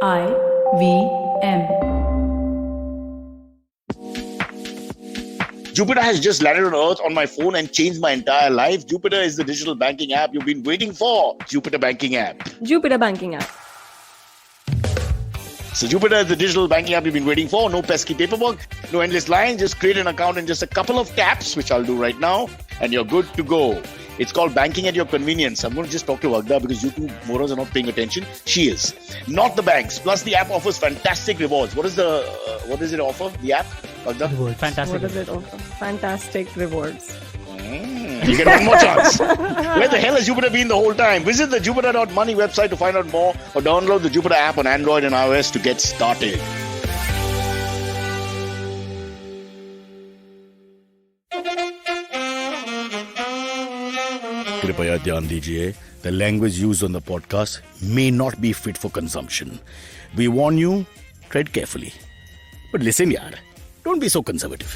IVM. Jupiter has just landed on Earth on my phone and changed my entire life. Jupiter is the digital banking app you've been waiting for. Jupiter Banking App. Jupiter Banking App. So Jupiter is the digital banking app you've been waiting for. No pesky paperwork, no endless lines. Just create an account in just a couple of taps, which I'll do right now, and you're good to go. It's called banking at your convenience. I'm going to just talk to Vagda because you two morons are not paying attention. She is. Not the banks. Plus, the app offers fantastic rewards. What is it offer? The app, Vagda? Fantastic. What does it offer? Fantastic rewards. You get one more chance. Where the hell has Jupiter been the whole time? Visit the Jupiter.money website to find out more or download the Jupiter app on Android and iOS to get started. कृपया ध्यान दीजिए, the language used on the podcast may not be fit for consumption. We warn you, tread carefully. But listen, yaar, don't be so conservative.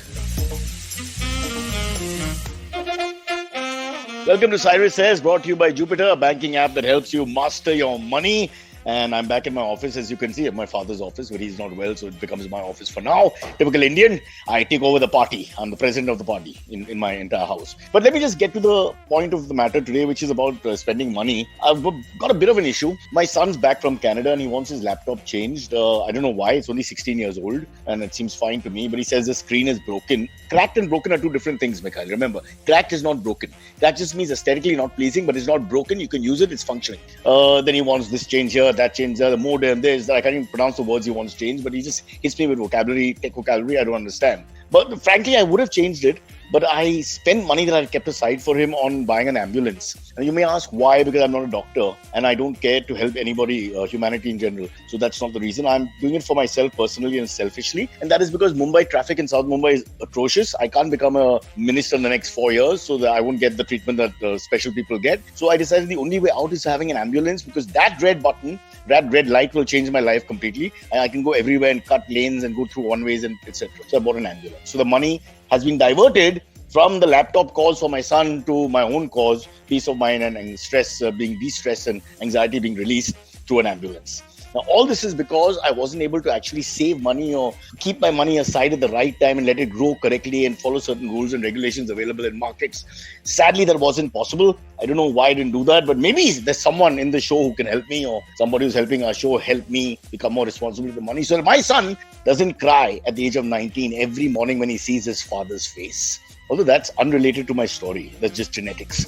Welcome to Cyrus Says, brought to you by Jupiter, a banking app that helps you master your money. And I'm back in my office, as you can see, at my father's office, but he's not well, so it becomes my office for now. Typical Indian, I take over the party. I'm the president of the party in my entire house. But let me just get to the point of the matter today, which is about spending money. I've got a bit of an issue. My son's back from Canada and he wants his laptop changed. I don't know why. It's only 16 years old and it seems fine to me, but he says the screen is broken. Cracked and broken are two different things, Mikhail. Remember, cracked is not broken. That just means aesthetically not pleasing, but it's not broken. You can use it. It's functioning. Then he wants this change here, that change there, the modem, this. I can't even pronounce the words he wants changed, but he just hits me with tech vocabulary I don't understand. But frankly, I would have changed it, but I spent money that I kept aside for him on buying an ambulance. And you may ask why, because I'm not a doctor and I don't care to help anybody, humanity in general. So that's not the reason. I'm doing it for myself personally and selfishly. And that is because Mumbai traffic in South Mumbai is atrocious. I can't become a minister in the next 4 years so that I won't get the treatment that special people get. So I decided the only way out is having an ambulance, because that red button, that red light will change my life completely. And I can go everywhere and cut lanes and go through one ways and etc. So I bought an ambulance. So the money has been diverted from the laptop cause for my son to my own cause, peace of mind and stress being de-stressed and anxiety being released through an ambulance. Now, all this is because I wasn't able to actually save money or keep my money aside at the right time and let it grow correctly and follow certain rules and regulations available in markets. Sadly, that wasn't possible. I don't know why I didn't do that, but maybe there's someone in the show who can help me, or somebody who's helping our show help me become more responsible with the money. So my son doesn't cry at the age of 19 every morning when he sees his father's face. Although that's unrelated to my story. That's just genetics.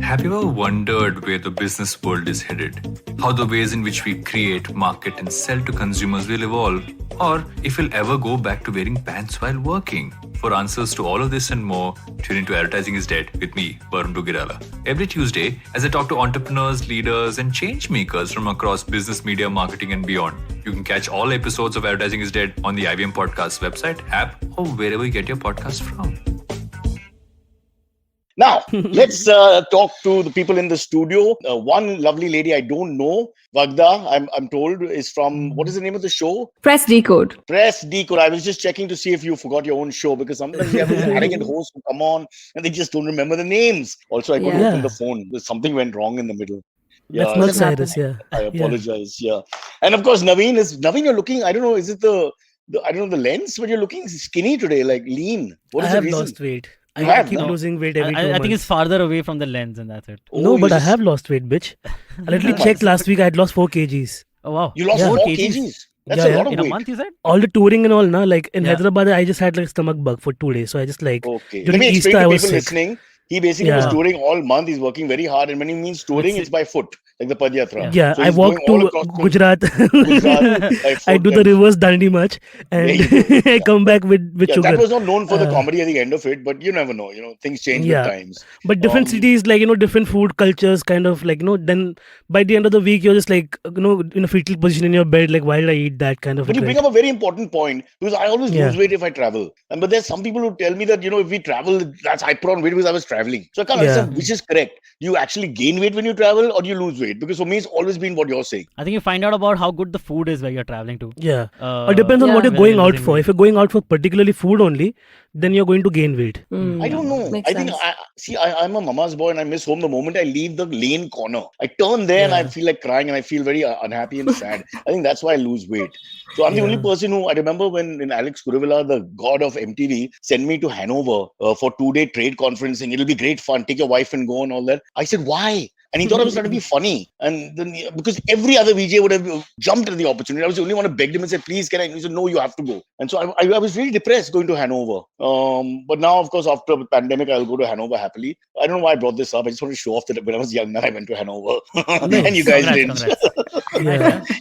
Have you ever wondered where the business world is headed? How the ways in which we create, market and sell to consumers will evolve? Or if we'll ever go back to wearing pants while working? For answers to all of this and more, tune into Advertising is Dead with me, Varun Dugirala. Every Tuesday, as I talk to entrepreneurs, leaders and change makers from across business, media, marketing and beyond. You can catch all episodes of Advertising is Dead on the IVM Podcasts website, app or wherever you get your podcasts from. Now, let's talk to the people in the studio. One lovely lady I don't know, Vagda, I'm told, is from, what is the name of the show? Press Decode. Press Decode. I was just checking to see if you forgot your own show, because sometimes you have these arrogant hosts who come on and they just don't remember the names. Also, I couldn't open the phone. Something went wrong in the middle. That's not Cyrus, I apologize, And of course, Navin, you're looking, I don't know, is it the lens, but you're looking skinny today, like lean. What is the reason? I have lost weight. I keep losing weight every 2 months. I think it's farther away from the lens and that's it. No, but I have lost weight, bitch. I literally checked last week, I had lost 4 kgs. Oh, wow. You lost 4 kgs? That's a lot of weight. In a month, you said? All the touring and all, like in Hyderabad, I just had like stomach bug for 2 days. So I just Let during me Easter, explain I to was people sick. listening. He basically was touring all month. He's working very hard. And when he means touring, it's by foot, like the Padyatra. Yeah, so I walk to Gujarat. I do the reverse Dandi march and I come back with sugar. That was not known for the comedy at the end of it, but you never know. Things change with times. But different cities, different food cultures, kind of then by the end of the week, you're just in a fetal position in your bed, like, why did I eat that kind of? But you bring up a very important point, because I always lose weight if I travel. But there's some people who tell me that, if we travel, that's I put on weight because I was traveling. So I can't understand which is correct. Do you actually gain weight when you travel or do you lose weight? weight? Because for me, it's always been what you're saying. I think you find out about how good the food is where you're traveling to. Yeah. It depends on what you're going out for. If you're going out for particularly food only, then you're going to gain weight. I don't know. Makes I think sense. I'm a mama's boy and I miss home the moment I leave the lane corner. I turn there and I feel like crying and I feel very unhappy and sad. I think that's why I lose weight. So I'm the only person who, I remember when in Alex Kuruvilla, the god of MTV, sent me to Hanover for 2-day trade conferencing. It'll be great fun. Take your wife and go and all that. I said, why? And he thought I was trying to be funny. And then, because every other VJ would have jumped at the opportunity. I was the only one who begged him and said, please, can I? He said, no, you have to go. And so I was really depressed going to Hanover. But now, of course, after the pandemic, I'll go to Hanover happily. I don't know why I brought this up. I just want to show off that when I was young, then I went to Hanover. And you guys didn't.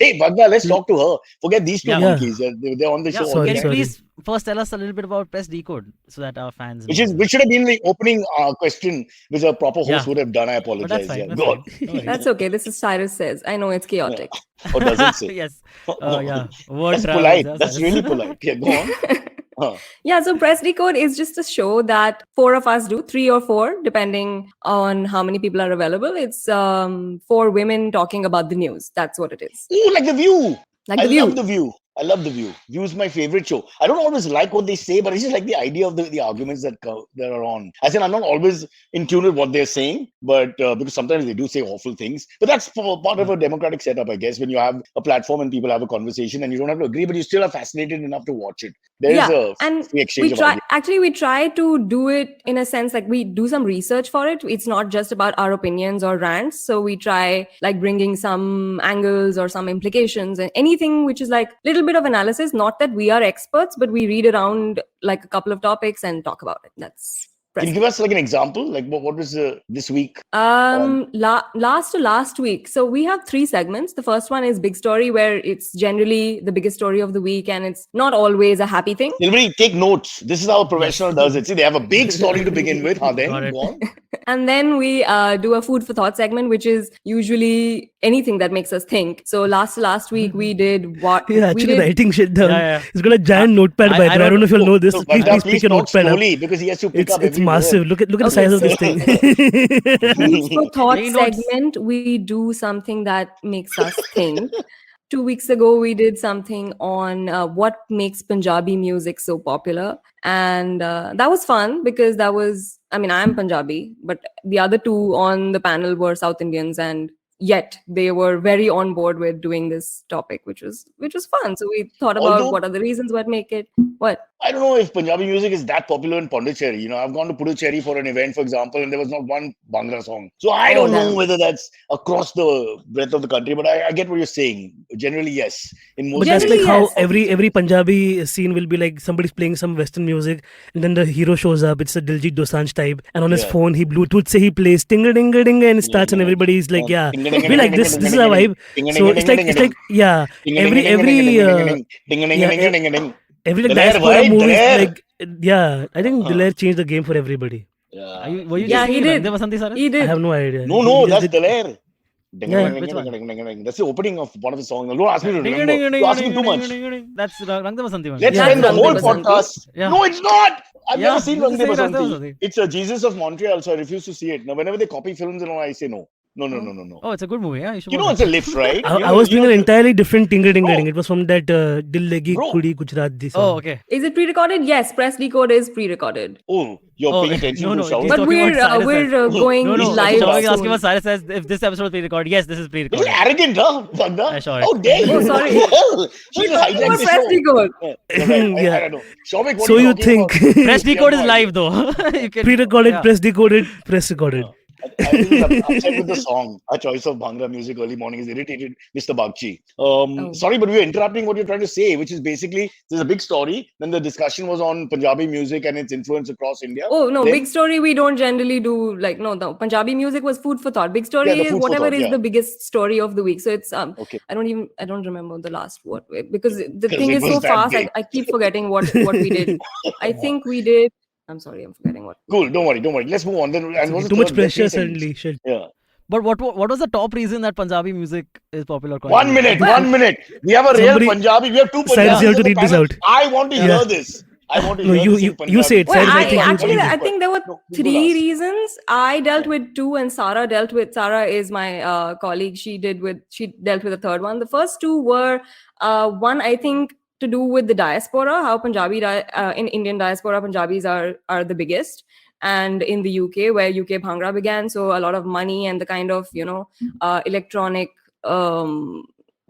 Hey, Vagda, let's talk to her. Forget these two monkeys. They're on the show. Can you please first tell us a little bit about Press Decode so that our fans which should have been the opening question, which a proper host would have done. I apologize. Go on. That's okay. This is Cyrus says. I know it's chaotic. Or does it say? Yes. That's polite. That's really polite. Yeah, go on. Yeah, so Press Decode is just a show that 4 of us do, 3 or 4, depending on how many people are available. It's 4 women talking about the news. That's what it is. Ooh, like The View. Like The View. Love The View. I love The View. View is my favorite show. I don't always like what they say, but I just like the idea of the arguments that are on. As in, I'm not always in tune with what they're saying, but because sometimes they do say awful things. But that's part of a democratic setup, I guess, when you have a platform and people have a conversation and you don't have to agree, but you still are fascinated enough to watch it. There's a free exchange of ideas. We try to do it in a sense like we do some research for it. It's not just about our opinions or rants. So we try like bringing some angles or some implications and anything which is like little bit of analysis. Not that we are experts, but we read around like a couple of topics and talk about it. That's Can you give us like an example? Like what was this week? Last week. So we have 3 segments. The first one is Big Story, where it's generally the biggest story of the week and it's not always a happy thing. Silverie, take notes. This is how a professional does it. See, they have a big story to begin with. Then go on. And then we do a food for thought segment, which is usually anything that makes us think. So last week we did what? Yeah, actually writing shit down. He's got a giant notepad by the way. I don't know if you'll know this. So please pick your notepad up. Because he has to pick up It's massive. Look at the size of this thing. Food for thought segment, we do something that makes us think. 2 weeks ago, we did something on what makes Punjabi music so popular. And that was fun because I'm Punjabi, but the other 2 on the panel were South Indians, and yet they were very on board with doing this topic, which was fun. So we thought about what are the reasons what make it. What? I don't know if Punjabi music is that popular in Pondicherry. You know, I've gone to Puducherry for an event, for example, and there was not one Bhangra song. So I don't know whether that's across the breadth of the country, but I get what you're saying. Generally, yes. But that's like how every Punjabi scene will be like somebody's playing some Western music, and then the hero shows up. It's a Diljit Dosanjh type, and on his phone he Bluetooth he plays tinga dinga dinga, and it starts, and everybody's like, we like this. This is our vibe. So it's like every diaspora movie is like, I think Daler changed the game for everybody. He did. He did. I have no idea. No, that's Daler. That's the opening of one of the songs. Don't ask me to remember. You're asking too much. That's Rang De Basanti. Let's spend the whole podcast. No, it's not. I've never seen Rang De Basanti. Basanti. It's a Jesus of Montreal, so I refuse to see it. Now, whenever they copy films and all, I say no. No. Oh, it's a good movie. Yeah, you know it's a lift, right? I was doing an entirely different tinga dinga ding. It was from that Dil Legi Kudi Gujarat Di song. Oh, okay. Is it pre-recorded? Yes, Press Decode is pre-recorded. Oh, you're paying attention to shout. But we're going live. Shall asking what Cyrus says if this episode is pre-recorded. Yes, this is pre-recorded. You're arrogant, huh? Vagda? Sure. Oh, dare you? Oh, sorry. She's hijacking the Press Decode. I don't know. Shobik, what So are you talking think about? Press Decode is live though. Pre-recorded, press decoded, press recorded. I think I'm upset with the song. Our choice of Bhangra music early morning is irritated Mr. Bagchi. Sorry, but we were interrupting what you're trying to say, which is basically there's a big story. Then the discussion was on Punjabi music and its influence across India. Oh, no, Big Story we don't generally do. Like, no, the Punjabi music was food for thought. Big Story is whatever is the biggest story of the week. So it's, okay. I don't remember the last word because the thing is so fast. I keep forgetting what we did. I think we did. I'm sorry, I'm forgetting what. Cool, don't worry. Let's move on. Then too much pressure suddenly. Shit. Yeah. But what was the top reason that Punjabi music is popular? 1 minute. We have a real Punjabi. We have 2 Punjabis. Cyrus, you have to read this out. I want to hear this. I want to No, hear this in you say it. Well, Cyrus, I think you actually, lead I it. think there were No, you go three last. reasons. I dealt with two, and Sarah dealt with. Sarah is my colleague. She dealt with the third one. The first two were one, I think, to do with the diaspora. How in Indian diaspora, Punjabis are the biggest, and in the UK, where UK Bhangra began, so a lot of money and the kind of electronic.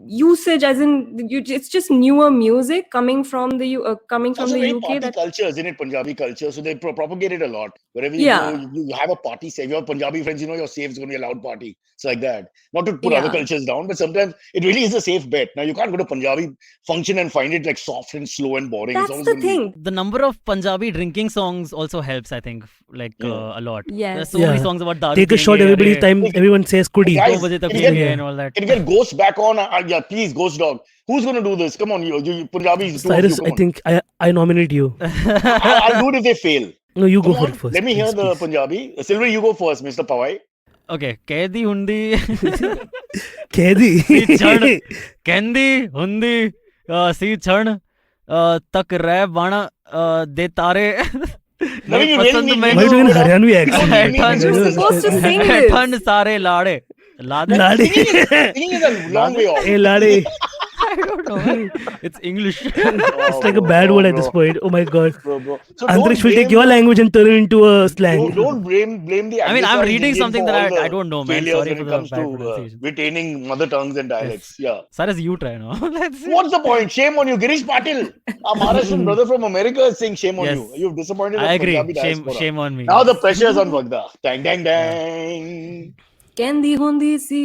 Usage, as in it's just newer music coming from the It's also very UK. party That culture, isn't it? Punjabi culture. So they propagate it a lot. Wherever you Yeah. go, you have a party save. Your Punjabi friends, you're safe. It's going to be a loud party. It's like that. Not to put other Yeah. cultures down, but sometimes it really is a safe bet. Now, you can't go to Punjabi function and find it like soft and slow and boring. It's that's always the gonna be- thing. The number of Punjabi drinking songs also helps, I think, a lot. Yes. There's so many Yeah. songs about daru Take a shot piyenge, everybody's arey, time. Everyone says kudi. Guys, 2 baje tak it piyenge can- and all that. Can you get Ghost back on? Yeah, please, Ghost Dog. Who's going to do this? Come on, you Punjabis. two of Cyrus, you, I come on. think I nominate you. I'll do it if they fail. No, you Come go for on, it first. let me hear please, the please. Punjabi. Silverie, you go first, Mr. Pawai. Okay, कहदी हुंदी Kedi. सी छण कहंदी हुंदी सी छण तक रह बण दे तारे Navin, you really need Why are you doing an Haryanvi accent? You're You're supposed to sing this. ठंड सारे लाड़े लादे Lade. Singing is a long way off. Hey, Lade. I don't know. It's English. It's like a bad word at this point. Oh my god. Bro. So Antariksh will don't take your blame- language and turn it into a slang. Don't blame the. I mean, I'm Anglicized reading Indian something for that all I the don't know, man. failures Sorry when for it the comes bad to pronunciation. retaining mother tongues and dialects. Yeah. Cyrus, you try now. Let's see. What's the point? Shame on you, Girish Patil. Our Maharashtrian brother from America is saying shame on Yes. you. You've disappointed I the agree. Punjabi Shame, diaspora. shame on me. Now the pressure is on Vagda. Dang, dang, dang. ਕਹਿੰਦੀ ਹੁੰਦੀ ਸੀ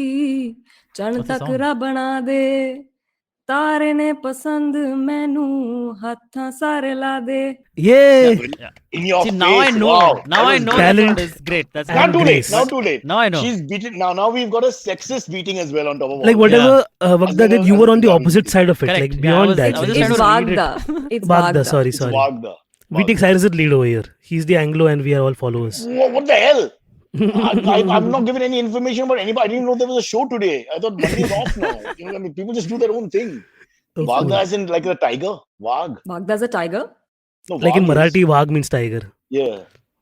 ਚਣ What's the ਤੱਕ song? ਰਾ ਬਣਾ ਦੇ ਤਾਰੇ ਨੇ ਪਸੰਦ ਮੈਨੂੰ ਹੱਥਾਂ ਸਾਰੇ ਲਾ ਦੇ Yeah. In your See, face. now I know. Wow. Now That I was know great. that Talent. word is great. That's And Not great. too grace. late. Not too late. Now I know. She's beaten. Now we've got a sexist beating as well on top of all Like this. whatever Vagda did, you As were a on the Punjabi. opposite side of it. Correct. Like Yeah, I beyond was that. just it's trying to read it. Vagda. It's Vagda, Vagda. sorry. It's Vagda. We take Cyrus' lead over here. He's the Anglo and we are all followers. What the hell? I'm not given any information about anybody. I didn't know there was a show today. I thought Monday is off now. I mean, people just do their own thing. Oh, Vagda as in like a tiger. Vag. Vagda's a tiger. No, like in Vag is- Marathi, Vag means tiger. Yeah.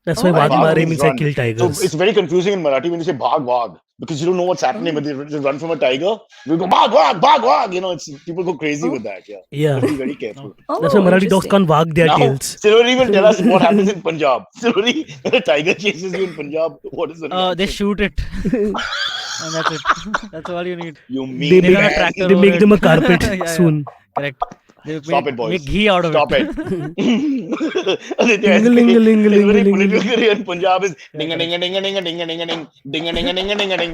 That's Oh, why Vag I Mare means means I run. kill So tigers. it's very confusing in Marathi when you say Bhag Vag because you don't know what's happening. But they just run from a tiger. We go Bhag Vag Bhag Vag. It's people go crazy with that. Yeah. Yeah. Be very careful. Oh, That's why Marathi dogs interesting. can't wag their Now, tails. Silverie will tell us what happens in Punjab. Silverie, when a tiger chases you in Punjab, what is the They reaction? shoot it. And that's it. That's all you need. You They mean They run a make, tractor they over make it. them a carpet Yeah, yeah. soon. Correct. They Stop make, it, boys. Make ghee out of Stop it. Silverie Ling-a-ling-a-ling-a-ling-a-ling. political career in Punjab is ding a ding a ding a ding a ding a ding a ding ding a ding a ding a ding a ding.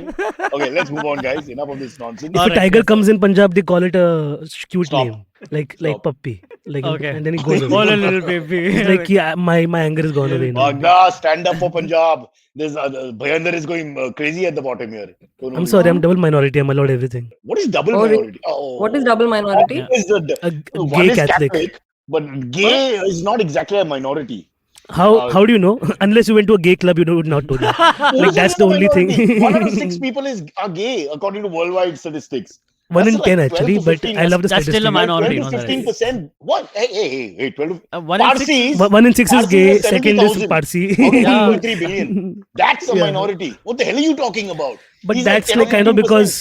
Okay, let's move on, guys. Enough of this nonsense. If a Alright, tiger yes. comes in Punjab, they call it a cute Stop. name. Like Stop. puppy. Like Okay. and then it goes All a away. little baby. It's like yeah, my anger is gone away now. Vagda, stand up for Punjab. There's Bhayander is going crazy at the bottom here. I'm sorry, I'm double minority. I'm allowed everything. What is double Oh, really? minority? Oh. What is double minority? Yeah. Is the, A one gay is Catholic. but gay is not exactly a minority. How do you know? Unless you went to a gay club, you would not know that. Like that's the only thing. 1 out of 6 people are gay according to worldwide statistics. 1 in That's 10 like 12 actually, to but 15. I love the That's still a statistic. minority. 12 to no, that is. 15%. What? Hey, 12 to 1 in 6. Parsis. 1 in 6 is Parsi gay, is second is 70,000. Parsi. Okay, Yeah. 1.3 billion. That's a Yeah. minority. What the hell are you talking about? But He's that's 10 like kind of 15%. because,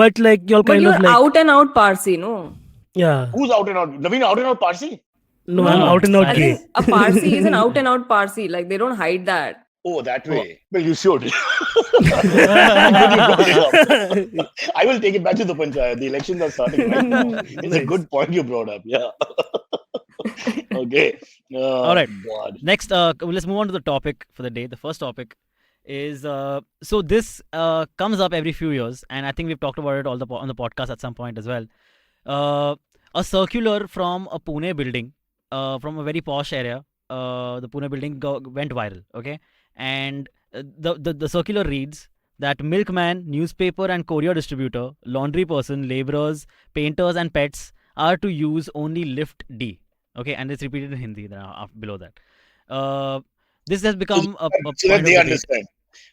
but like you're But kind you're of like, out and out Parsi, no? yeah. Who's out and out? Navin, out and out Parsi? No, No, I'm out and out I gay. think a Parsi is an out and out Parsi. Like they don't hide that. Oh, that way. Well, you should. Good you brought it up. I will take it back to the Panchayat. The elections are starting right now. It's a good point you brought up. Yeah. Okay. All right. God. Next, let's move on to the topic for the day. The first topic is so this comes up every few years, and I think we've talked about it on the podcast at some point as well. A circular from a Pune building, from a very posh area. The Pune building went viral. Okay, and the circular reads that milkman, newspaper and courier distributor, laundry person, laborers, painters and pets are to use only lift D. Okay, and it's repeated in Hindi below that. This has become a So point that they of debate. understand.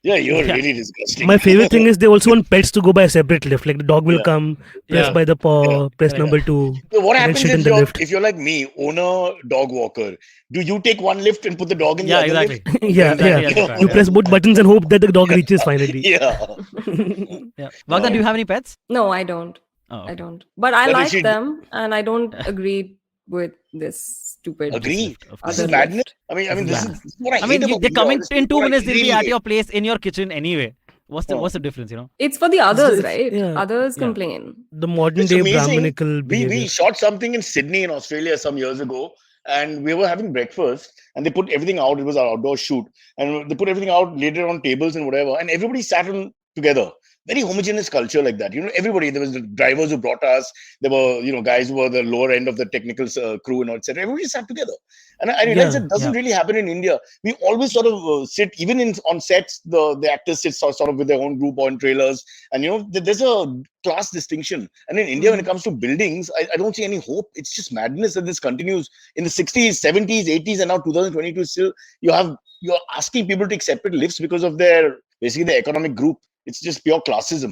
Yeah, you're Yeah. really disgusting. My favorite thing is they also want pets to go by a separate lift. Like the dog will Yeah. come, press Yeah. by the paw, press Correct. number 2, So what and then happens shit in if the lift. you're like me, own a dog walker? Do you take one lift and put the dog in the Yeah, other exactly. lift? Yeah, Exactly, yeah. that's right. You press both buttons and hope that the dog reaches finally. Yeah. Yeah. Vagda, do you have any pets? No, I don't. Oh, I okay. don't. But I But if like she- them, and I don't agree with this stupid Agree. Of This course. is other madness. lift. I mean, This this is is what I I hate mean, about they're India. coming This is in 2 what I minutes. They'll be really at hate. your place in your kitchen anyway. What's the Oh. what's the difference? It's for the others, It's- right? yeah. Others Yeah. complain. The modern It's day amazing. Brahminical We behavior. shot something in Sydney in Australia some years ago, and we were having breakfast, and they put everything out. It was our outdoor shoot, and they put everything out, laid it on tables and whatever, and everybody sat on together. Very homogeneous culture like that. Everybody. There was the drivers who brought us. There were guys who were the lower end of the technical crew and etc. Everybody sat together, and I realized Yeah, it doesn't yeah. really happen in India. We always sort of sit, even on sets. The actors sit sort of with their own group or in trailers, and there's a class distinction. And in India, when it comes to buildings, I don't see any hope. It's just madness that this continues in the 60s, 70s, 80s, and now 2022. Still, you're asking people to accept lifts because of their economic group. It's just pure classism.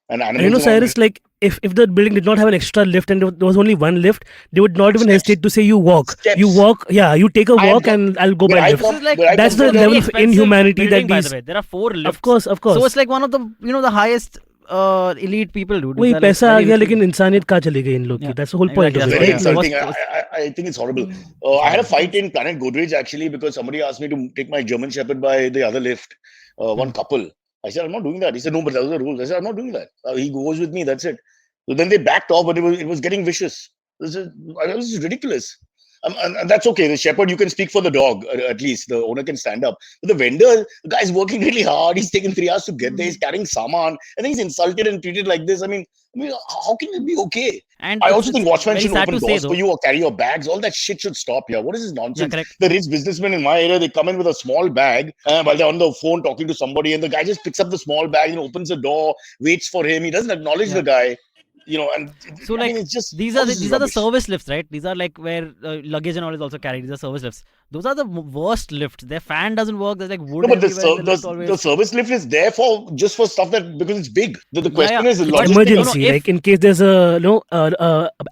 And animals. Cyrus, like if the building did not have an extra lift and there was only one lift, they would not even Steps. hesitate to say you walk. Steps. You walk, yeah, you take a I have walk got- and I'll go where by I lift. come- This is like where I That's come the from, very level of expensive inhumanity building, that by these. the way. There are 4 lifts. Of course. So it's like one of the the highest elite people, dude. वही These are, like, पैसा आ very गया rich लेकिन people. इंसानियत कहाँ चली गई इन लोग की? Yeah. That's the whole point Exactly, of Very it, that's right? Yeah. insulting. I think it's horrible. I had a fight in Planet Godrej actually because somebody asked me to take my German Shepherd by the other lift. One couple. I said, I'm not doing that. He said, no, but those are the rules. I said, I'm not doing that. He goes with me. That's it. So then they backed off, but it was getting vicious. This is ridiculous. And that's okay. The shepherd, you can speak for the dog, at least. The owner can stand up. But the vendor, the guy's working really hard. He's taken 3 hours to get there. He's carrying saman. And then he's insulted and treated like this. I mean, how can it be okay? And I it's- also think it's watchmen very should sad open to say, doors though. for you or carry your bags. All that shit should stop here. What is this Yeah, nonsense? correct. The rich businessmen in my area, they come in with a small bag while they're on the phone talking to somebody, and the guy just picks up the small bag and opens the door, waits for him. He doesn't acknowledge the guy. And So, I like, mean, it's just these all are this is the rubbish. service lifts, right? These are like where luggage and all is also carried. These are service lifts. Those are the worst lifts. Their fan doesn't work. There's like wood No, but everywhere in the lift always. the service lift is there just for stuff because it's big. The question yeah. is It's logistical. Emergency, if- like in case there's a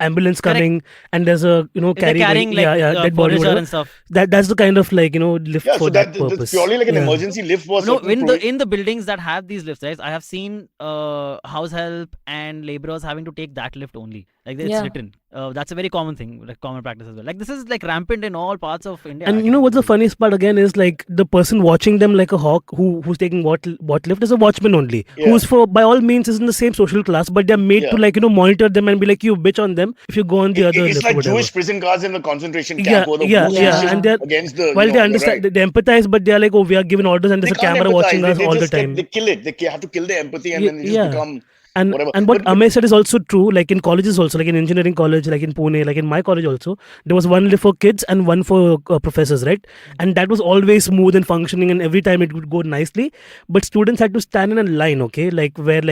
ambulance Correct. coming and there's a If they're carrying carrying like dead body, furniture whatever. and stuff. That's the kind of lift Yeah, for so that that's purpose. purely like an Yeah. emergency lift for No, certain in the buildings that have these lifts, right? I have seen house help and laborers having to take that lift only. Like it's Yeah. written. That's a very common thing, like common practice as well. Like this is like rampant in all parts of India. And actually. you know what's the funniest part again is like the person watching them like a hawk who's taking what lift is a watchman only, Yeah. who's by all means is in the same social class, but they're made to Yeah. monitor them and be like you bitch on them if you go on the other It's lift or like whatever. Jewish prison guards in the concentration Yeah, camp or the yeah, police yeah. station And they're against the. while they you're understand, right. they empathize, but they're like, oh, we are given orders and there's a They can't camera watching empathize. us They all the just time. They kill it. They have to kill the empathy and Ye- then they just yeah. become And whatever. what But- Amey said is also true, like in colleges also, like in engineering college, like in Pune, like in my college also, there was one lift for kids and one for professors, right? And that was always smooth and functioning and every time it would go nicely. But students had to stand in a line, okay? Like where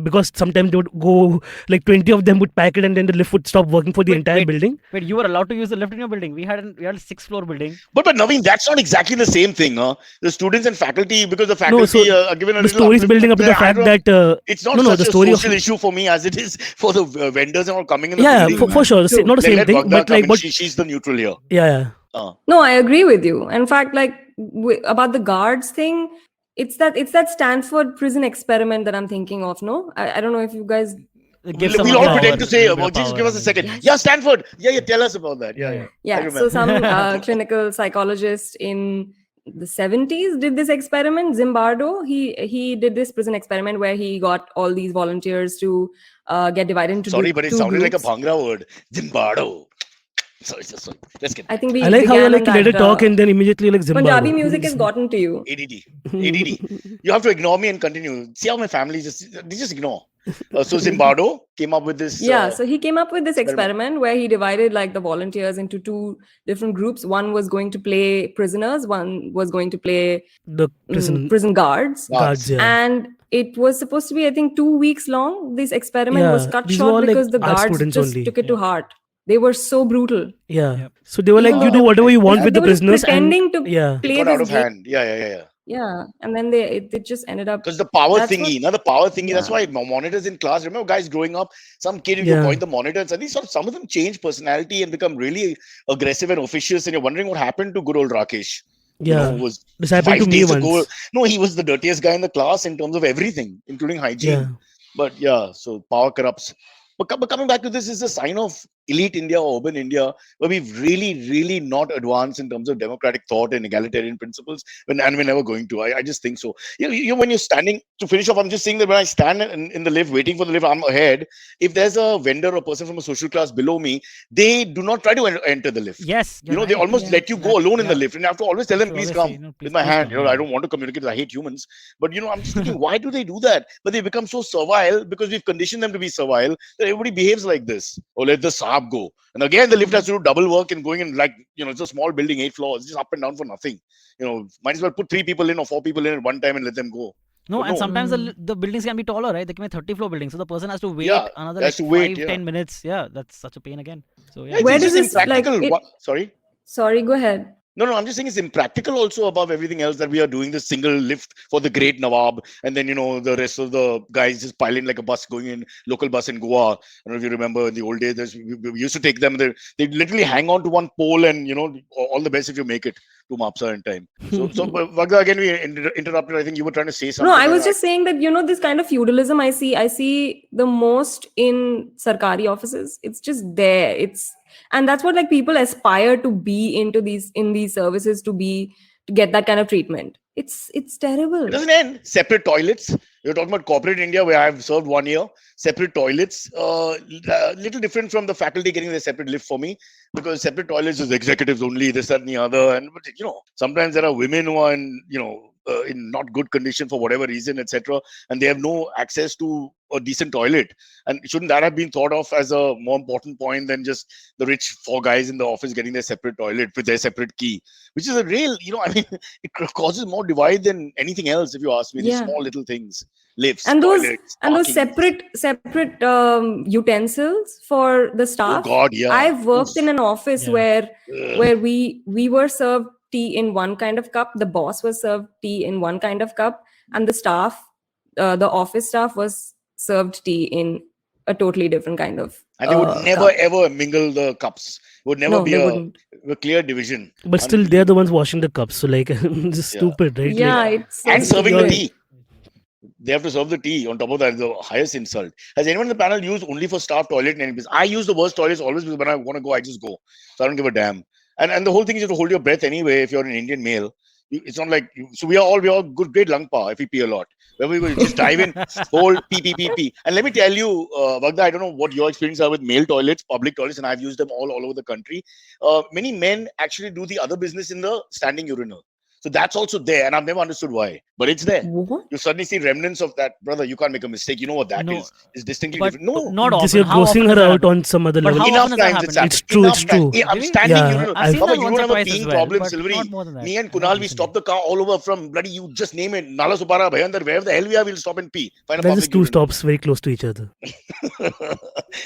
because sometimes they would go, like 20 of them would pack it and then the lift would stop working for the entire building. Wait, you were allowed to use the lift in your building? We had a 6th-floor building. But Naveen, that's not exactly the same thing, huh? The students and faculty, because the faculty are given a the little story is building up to the I fact don't- that it's not no, such the a story of- social issue for me as it is for the vendors and all coming in the yeah, building. for sure, not the same Let thing, Vagda but come like in. what She's the neutral here. yeah. No, I agree with you. In fact, like about the guards thing, it's that Stanford prison experiment that I'm thinking of. No, I don't know if you guys. Give We'll someone all power, pretend to say, little bit of just power give us a and- second. Yeah, Stanford. Yeah, tell us about that. Yeah. I Yeah, remember. so some clinical psychologist in the 70s did this experiment. Zimbardo, he did this prison experiment where he got all these volunteers to get divided into Sorry, but it two sounded like a groups. Bhangra word. Zimbardo. Sorry. Let's get I think we I like how you began on let it that, talk and then immediately like Zimbabwe. Punjabi music has gotten to you. ADD. You have to ignore me and continue. See how my family they just ignore. So Zimbardo came up with this. Yeah, so he came up with this experiment. experiment where he divided like the volunteers into 2 different groups. One was going to play prisoners, one was going to play The prison guards. guards, yeah. And it was supposed to be, I think, 2 weeks long. This experiment was Yeah, cut these were all, short like, because the art guards students just only. took it to heart. They were so brutal. Yeah. Yep. So they were like, Even you though do whatever you want with they the were just prisoners. And pretending to yeah. play got out this of game. hand. Yeah. Yeah, and then it just ended up because the power That's thingy, what- the power thingy. That's Yeah. why monitors in class. Remember, guys growing up, some kid if you point the monitor, and suddenly some of them change personality and become really aggressive and officious, and you're wondering what happened to good old Rakesh. Was this happened 5 to me days once. ago. No, he was the dirtiest guy in the class in terms of everything, including hygiene. Yeah. But yeah, so power corrupts. But coming back to this is a sign of elite India or urban India, where we've really not advanced in terms of democratic thought and egalitarian principles, and we're never going to. I just think so. When you're standing, to finish off, I'm just saying that when I stand in the lift, waiting for the lift, I'm ahead. If there's a vendor or person from a social class below me, they do not try to enter the lift. Yes. They almost let you go alone in the lift, and I have to always tell them, please come Please with my hand. come, I don't want to communicate. I hate humans. But I'm just thinking, why do they do that? But they become so servile because we've conditioned them to be servile that everybody behaves like this. Or let the Saab go. And again, the lift has to do double work and going in it's a small building, 8 floors, just up and down for nothing. Might as well put 3 people in or 4 people in at one time and let them go. No, But and sometimes the buildings can be taller, right? They can be 30-floor buildings, so the person has to wait another has to wait, 5-10 minutes. Yeah, that's such a pain again. So yeah, It's Where just does this, like, impractical. Sorry? Sorry, go ahead. No, I'm just saying it's impractical also above everything else that we are doing this single lift for the great Nawab. And then, the rest of the guys just pile in like a bus going in, local bus in Goa. I don't know if you remember in the old days, we used to take them. They literally hang on to one pole and, all the best if you make it to Mapsa in time. So Vagda, again, we interrupted. I think you were trying to say something. No, I was just saying that, this kind of feudalism I see the most in Sarkari offices. It's just there. And that's what people aspire to be in these services to get that kind of treatment. It's terrible. It doesn't end. Separate toilets. You're talking about corporate India where I've served 1 year. Separate toilets. Little different from the faculty getting their separate lift for me, because separate toilets is executives only, this, that, and the other. And sometimes there are women who are in not good condition for whatever reason, etc., and they have no access to a decent toilet. And shouldn't that have been thought of as a more important point than just the rich 4 guys in the office getting their separate toilet with their separate key, which is a real, it causes more divide than anything else, if you ask me. These small little things, lifts, and toilets, those separate utensils for the staff. Oh God, yeah. I've worked in an office where we were served tea in one kind of cup, the boss was served tea in one kind of cup, and the staff, the office staff, was served tea in a totally different kind of and they would never cup. ever mingle the cups. It would never be a clear division. But still, they're the ones washing the cups. So it's stupid, right? Yeah, it's so and serving the stupid. tea. They have to serve the tea. On top of that, the highest insult. Has anyone in the panel used only for staff toilet in any place? I use the worst toilets always, because when I want to go, I just go. So I don't give a damn. And the whole thing is you have to hold your breath anyway if you're an Indian male. It's not like so we are all good, great lung power if we pee a lot. Where we will just dive in, hold, pee. And let me tell you, Vagda, I don't know what your experience are with male toilets, public toilets, and I've used them all over the country. Many men actually do the other business in the standing urinal. So that's also there, and I've never understood why. But it's there. What? You suddenly see remnants of that. Brother, you can't make a mistake. You know what that is. It's distinctly but different. No. not often. Just you're How grossing often her does that out happen? on some other But level. how Enough often does that times it's happen? happened. It's true, Enough it's times. true. I'm standing Yeah, urinal. I've seen Baba, that you once don't or have a twice as peeing well, problem, but Silverie. not more than that. Me and Not Kunal, we recently. stop the car all over from bloody, you just name it, Nala Supara, Bhayandar, wherever the hell we are, we'll stop and pee. Find a There's public just two urinal. stops very close to each other.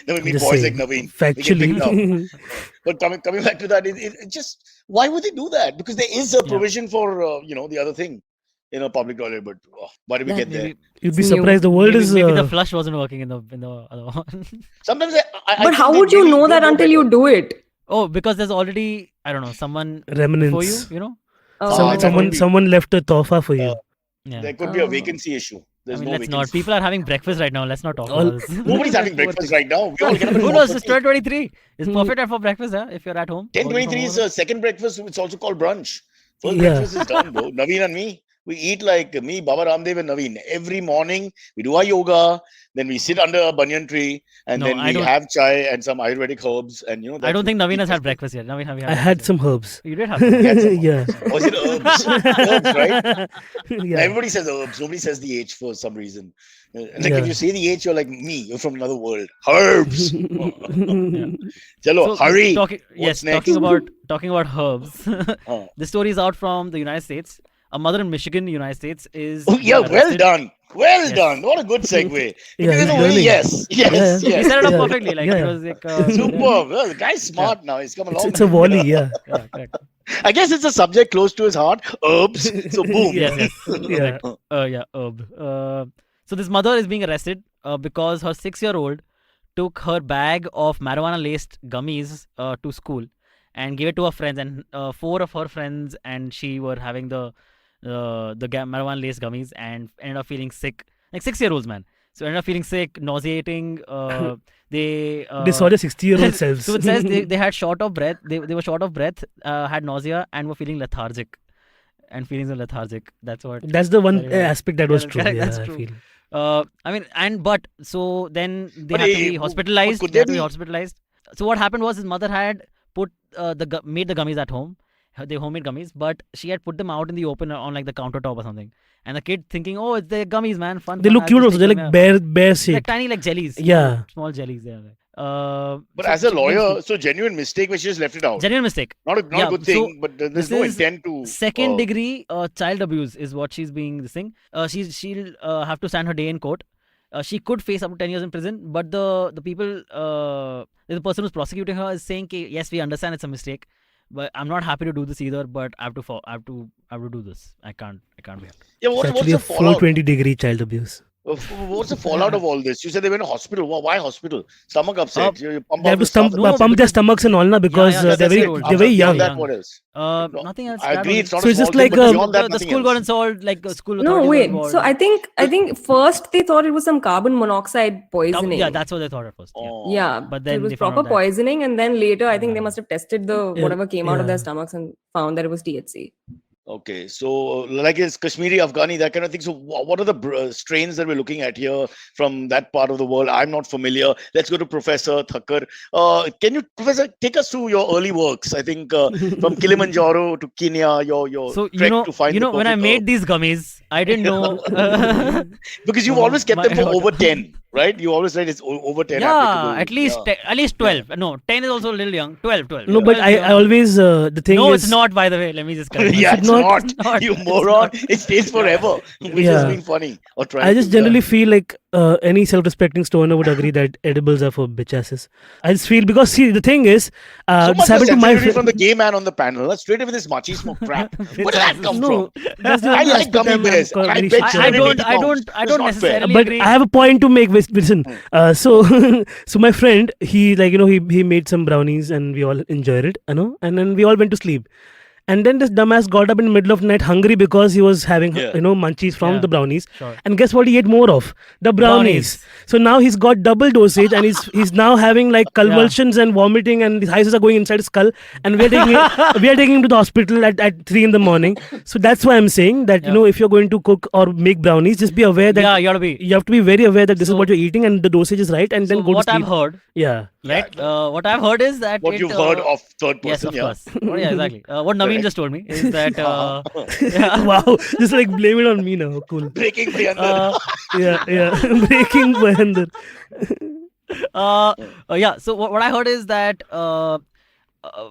Then we meet Just boys saying. like Navin. We get picked up. Factually. But coming back to that, it just, why would they do that? Because there is a provision for, the other thing in a public toilet. But why did we get there? Maybe, You'd be It's new. surprised. The world is. maybe the flush wasn't working in the other one. Sometimes I But think how they would you really know don't that until better. you do it? Oh, because there's already, I don't know, someone remnants. for you, you know? Oh. that could be. Someone left a tofa for you. Yeah. There could be a Oh. vacancy issue. I There's mean, no let's not. vacancy. People are having breakfast right now. Let's not talk All- about this. Nobody's having breakfast right now. We all get up at Who knows? It's 4:30. 12:23. It's perfect time for breakfast, if you're at home. 10:23 is a second breakfast. It's also called brunch. First Yeah. breakfast is done, bro. Naveen and me, we eat like me, Baba Ramdev and Naveen. Every morning we do our yoga, then we sit under a banyan tree, and No, then I we don't- have chai and some Ayurvedic herbs. And I that's don't think it. Naveen has had breakfast yet. Naveen, have you had I had breakfast some herbs. yet? You did have some. had some Yeah. Was it herbs? Herbs, right? Yeah. Everybody says herbs. Nobody says the H for some reason. Like Yeah. if you say the H, you're like me. You're from another world. Herbs. Chalo, hurry. What's next? Talking about herbs. Oh. This story is out from the United States. A mother in Michigan, United States, is Oh, yeah, well arrested. done. Well Yes. done. What a good segue. Yeah, In he's a way, learning. yes. Yes. He Yes. set it up Yeah. perfectly. Like Yeah. it was like Superb. Well, the guy's smart now. He's come a long It's a way. volley, yeah. Yeah, correct. I guess it's a subject close to his heart. Herbs. So boom. Yes. Yeah. Herb. So this mother is being arrested because her 6-year-old took her bag of marijuana-laced gummies to school and gave it to her friends, and 4 of her friends and she were having the marijuana-laced gummies and ended up feeling sick. Like 6-year-olds, man. So ended up feeling sick, nauseating. They saw their 60-year-old selves. So it says they had short of breath. They were short of breath, had nausea, and were feeling lethargic. And feelings of lethargic. That's what. That's the one Very well. aspect that was true. Correct, Yeah, that's I true. feel. I mean, so then they But had to hey, be but hospitalized. could They had there to be be- hospitalized. So what happened was his mother had put made the gummies at home, the homemade gummies, but she had put them out in the open on like the countertop or something. And the kid thinking, oh, it's the gummies, man, fun. They fun, look I'll cute just also. take They're them, like yeah. bear Like shaped. tiny like jellies. Yeah. Small jellies there. But So- as a so lawyer, so genuine mistake when she just left it out. genuine mistake. Not a Yeah, good so thing, but there's this no is intent to. Second degree child abuse is what she's being this thing. She'll have to stand her day in court. She could face up to 10 years in prison, but the people, the person who's prosecuting her is saying, yes, we understand it's a mistake, but I'm not happy to do this either. But I have to do this. I can't be happy. Yeah, It's what's actually the a fallout? 420-degree child abuse. What's the fallout of all this? You said they went to hospital. Why hospital? Stomach upset. You pump They out have to the stuff. No, pump their because- stomachs and all now because yeah, they're that's very what I told. they're very Beyond young. that, what else? Nothing else. I that agree, only. it's not So a it's small just thing, like but a- beyond that, the nothing school else. got involved, like school No, authorities were wait. involved. So I think first they thought it was some carbon monoxide poisoning. Yeah, that's what they thought at first. Yeah. Oh. Yeah, But so then it was they found proper out that- poisoning, and then later I think they Yeah. must have tested the Yeah, whatever came out of their yeah. stomachs and found that it was THC. Okay, so like it's Kashmiri, Afghani, that kind of thing. So what are the strains that we're looking at here from that part of the world? I'm not familiar. Let's go to Professor Thakkar. Can you, Professor, take us through your early works? I think from Kilimanjaro to Kenya, your So trek to find the when I perfect made herb. these gummies, I didn't know. Because you've always kept them for my- over 10, right? You always said it's over 10 Yeah, applicable. at least Yeah. at least 12. No, 10 is also a little young. 12. No, but 12 I is young. always the thing No, is it's not. By the way, let me just correct Yeah, myself. it's not- not. You It's moron. not. It stays forever, which is Yeah. being funny or trying I just to, generally feel like any self-respecting stoner would agree that edibles are for bitch asses. I just feel because see the thing is so this much happened to my sensitivity friend. from the gay man on the panel. Let's straight away this machismo crap. Where did that come No, from? that's the I only like aspect gummy I'm bears. very I bet sure. I children don't eat I moms. don't I That's don't not fair. necessarily But agree. I have a point to make. Listen, so so my friend, he like he made some brownies and we all enjoyed it, and then we all went to sleep. And then this dumbass got up in the middle of the night hungry because he was having Yeah. munchies from Yeah. the brownies. Sure. And guess what he ate more of? The brownies. So now he's got double dosage and he's now having like convulsions and vomiting and his eyes are going inside his skull. And we are taking him to the hospital at 3 in the morning. So that's why I'm saying that if you're going to cook or make brownies, just be aware that Yeah, you gotta be. you have to be very aware that this is So- what you're eating and the dosage is right, and then So go to what sleep. I've heard, Yeah. right? What I've heard is that What you've heard of third Yes, person, of yeah. course. Oh, yeah, exactly. What Navin Correct. just told me is that yeah. Wow. Just like blame it on me now. Cool. Breaking the under. Yeah. Breaking my under. Yeah. So what I heard is that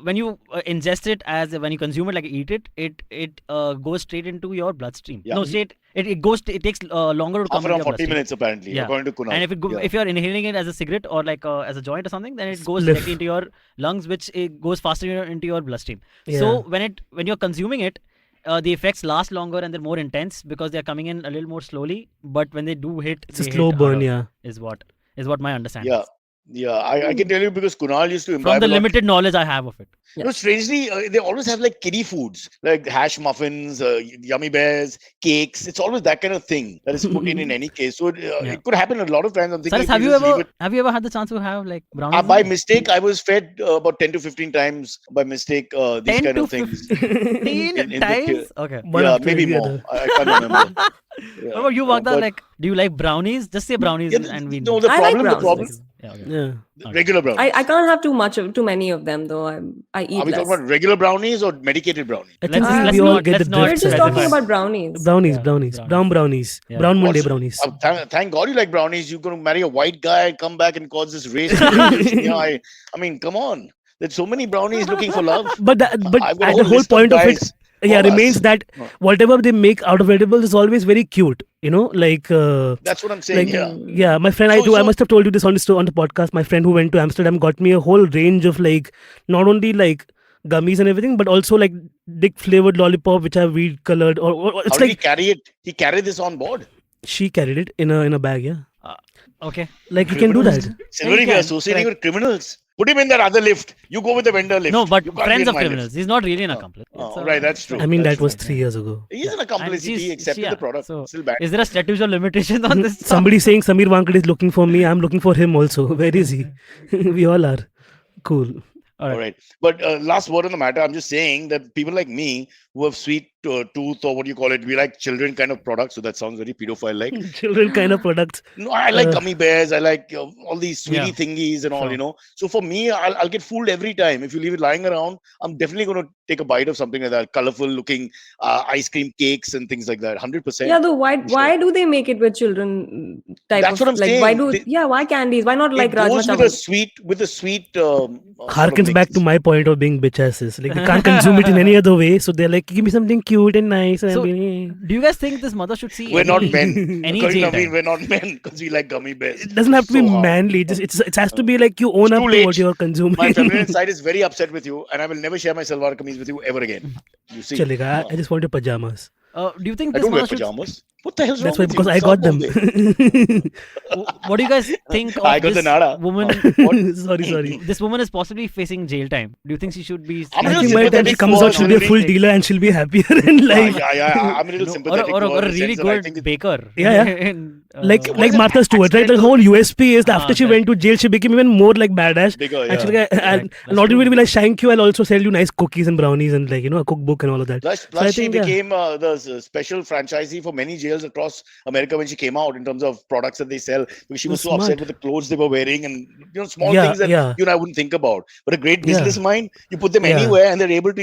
when you ingest it, when you consume it, like eat it, it goes straight into your bloodstream. Yeah. No, straight. It takes longer to come After into your 40 bloodstream. minutes, apparently, Yeah. according to Kunal. And if you're inhaling it as a cigarette or like as a joint or something, then it goes Spliff. directly into your lungs, which it goes faster into your bloodstream. Yeah. So when you're consuming it, the effects last longer and they're more intense because they're coming in a little more slowly. But when they do hit, It's a they slow hit burn, harder, yeah. Is what my understanding Yeah. is. Yeah, I can tell you because Kunal used to imbibe From the a lot. limited knowledge I have of it. No, strangely, they always have like kiddie foods, like hash muffins, yummy bears, cakes. It's always that kind of thing that is put in any case. So it could happen a lot of times. I'm thinking, Cyrus, if have you just leave ever had the chance to have like brownies? by mistake, I was fed about 10 to 15 times by mistake these 10 kind to of things. 15 in the times? Okay. One Yeah, after maybe the more. other. I can't remember. Yeah. What about you, Vagda? but- Like, do you like brownies? Just say brownies Yeah, and we no, know. the I like problem, the problem, brownies. Yeah, okay. Yeah. the regular brownies. I can't have too many of them though. I eat Are we less. talking about regular brownies or medicated brownies? I think Let's we all not- get the let's not We're drift. just specify. talking about brownies. Brownies, Yeah, brownies, brownies. brown brownies, Yeah. brown Monday What's- brownies. Thank God you like brownies. You're going to marry a white guy and come back and cause this race. I mean, come on. There's so many brownies looking for love. But I've got a the whole list point of it, guys yeah, for us. remains that No. whatever they make out of edibles is always very cute. That's what I'm saying. Yeah, my friend, I must have told you this on the podcast. My friend who went to Amsterdam got me a whole range of not only gummies and everything, but also dick flavored lollipop which are weed colored. Or it's How did he carry it? He carried this on board. She carried it in a bag. Yeah. Okay. You can do that. Silverie, we are associating with criminals. Put him in that other lift. You go with the vendor lift. No, but You can't friends be in of my criminals. lift. He's not really an accomplice. Right, that's true. I mean, That's that was true. 3 years ago. He's an accomplice. He accepted the product. So, Still bad. is there a statute of limitations on this? Somebody saying Samir Wankad is looking for me. I'm looking for him also. Where is he? We all are. Cool. All right. But last word on the matter, I'm just saying that people like me who have sweet tooth, or what do you call it? We like children kind of products. So that sounds very pedophile-like. Children kind of products. No, I like gummy bears. I like all these sweetie thingies and all, So for me, I'll get fooled every time. If you leave it lying around, I'm definitely going to take a bite of something like that. Colorful looking ice cream cakes and things like that. 100%. Yeah, though why do they make it with children type That's of what I'm saying. Why candies? Why not like it goes Rajma with a sweet harkens back to my point of being bitch asses. They can't consume it in any other way, so they're give me something cute and nice. So, do you guys think this mother should see? We're not men. Any jail time? We're not men because we like gummy bears. It doesn't have to be manly. It has to be you own up to what you're consuming. My feminine side is very upset with you, and I will never share my salwar kameez with you ever again. You see? Chalega. I just want your pajamas. Do you think I this don't wear mother should... pajamas. What the hell's That's wrong why, with because you? I got them. What do you guys think of I got the this nada. woman? Sorry. This woman is possibly facing jail time. Do you think she should be... I'm a I little think by the time she sympathetic comes for out, she'll be a full dealer and she'll be happier in life. Yeah. I'm a little sympathetic or to her a in the really sense that I good think baker. Yeah. In, Like Martha Stewart, right? The whole USP is that after she went to jail, she became even more badass. Bigger, yeah. Actually, and not only will I shank you, I'll also sell you nice cookies and brownies and a cookbook and all of that. Plus So I she think, became the special franchisee for many jails across America when she came out in terms of products that they sell, because she was so upset with the clothes they were wearing and small things that you and I wouldn't think about. But a great business mind, you put them anywhere and they're able to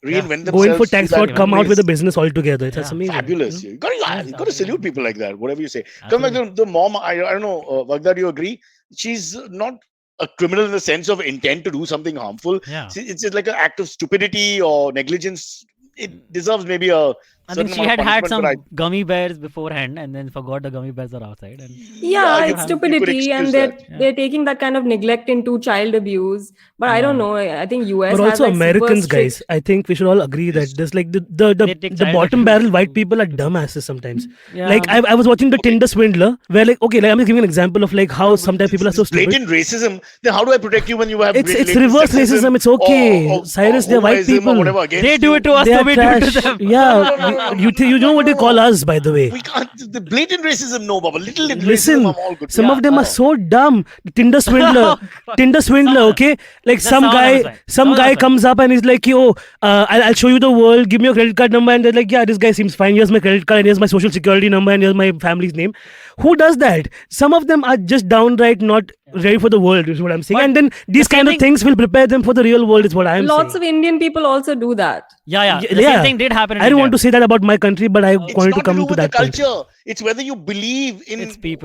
reinvent themselves. Going for tax fraud, come out with a business altogether. That's amazing. Fabulous. You got to salute people like that. Whatever you say. Come back to the mom. I don't know, Vagda, do you agree? She's not a criminal in the sense of intent to do something harmful. Yeah. It's just like an act of stupidity or negligence. It deserves maybe a. I think she had some gummy bears beforehand and then forgot the gummy bears are outside. And it's stupidity, and they're taking that kind of neglect into child abuse. But I don't know. I think US. But also has Americans, guys. I think we should all agree that there's the bottom barrel white people are dumbasses sometimes. Yeah. I was watching the Tinder Swindler, where I'm just giving an example of how sometimes people are so stupid. Blatant racism. Then how do I protect you when you have? It's reverse racism. It's okay, Cyrus. They're white people. They do it to us, so we do it to them. Yeah. You know what they call us, by the way. We can't. The blatant racism, no, Baba. Little Listen, racism, I'm all good. some of them are so dumb. Tinder Swindler, okay? Some guy comes up and he's like, yo, I'll show you the world. Give me your credit card number. And they're like, yeah, this guy seems fine. Here's my credit card and here's my social security number and here's my family's name. Who does that? Some of them are just downright not ready for the world, is what I'm saying. And then these kind of things will prepare them for the real world, is what I'm saying. Lots of Indian people also do that. The same thing did happen in I don't India. want to say that about my country, but I wanted to come to that point. Culture. It's whether you believe in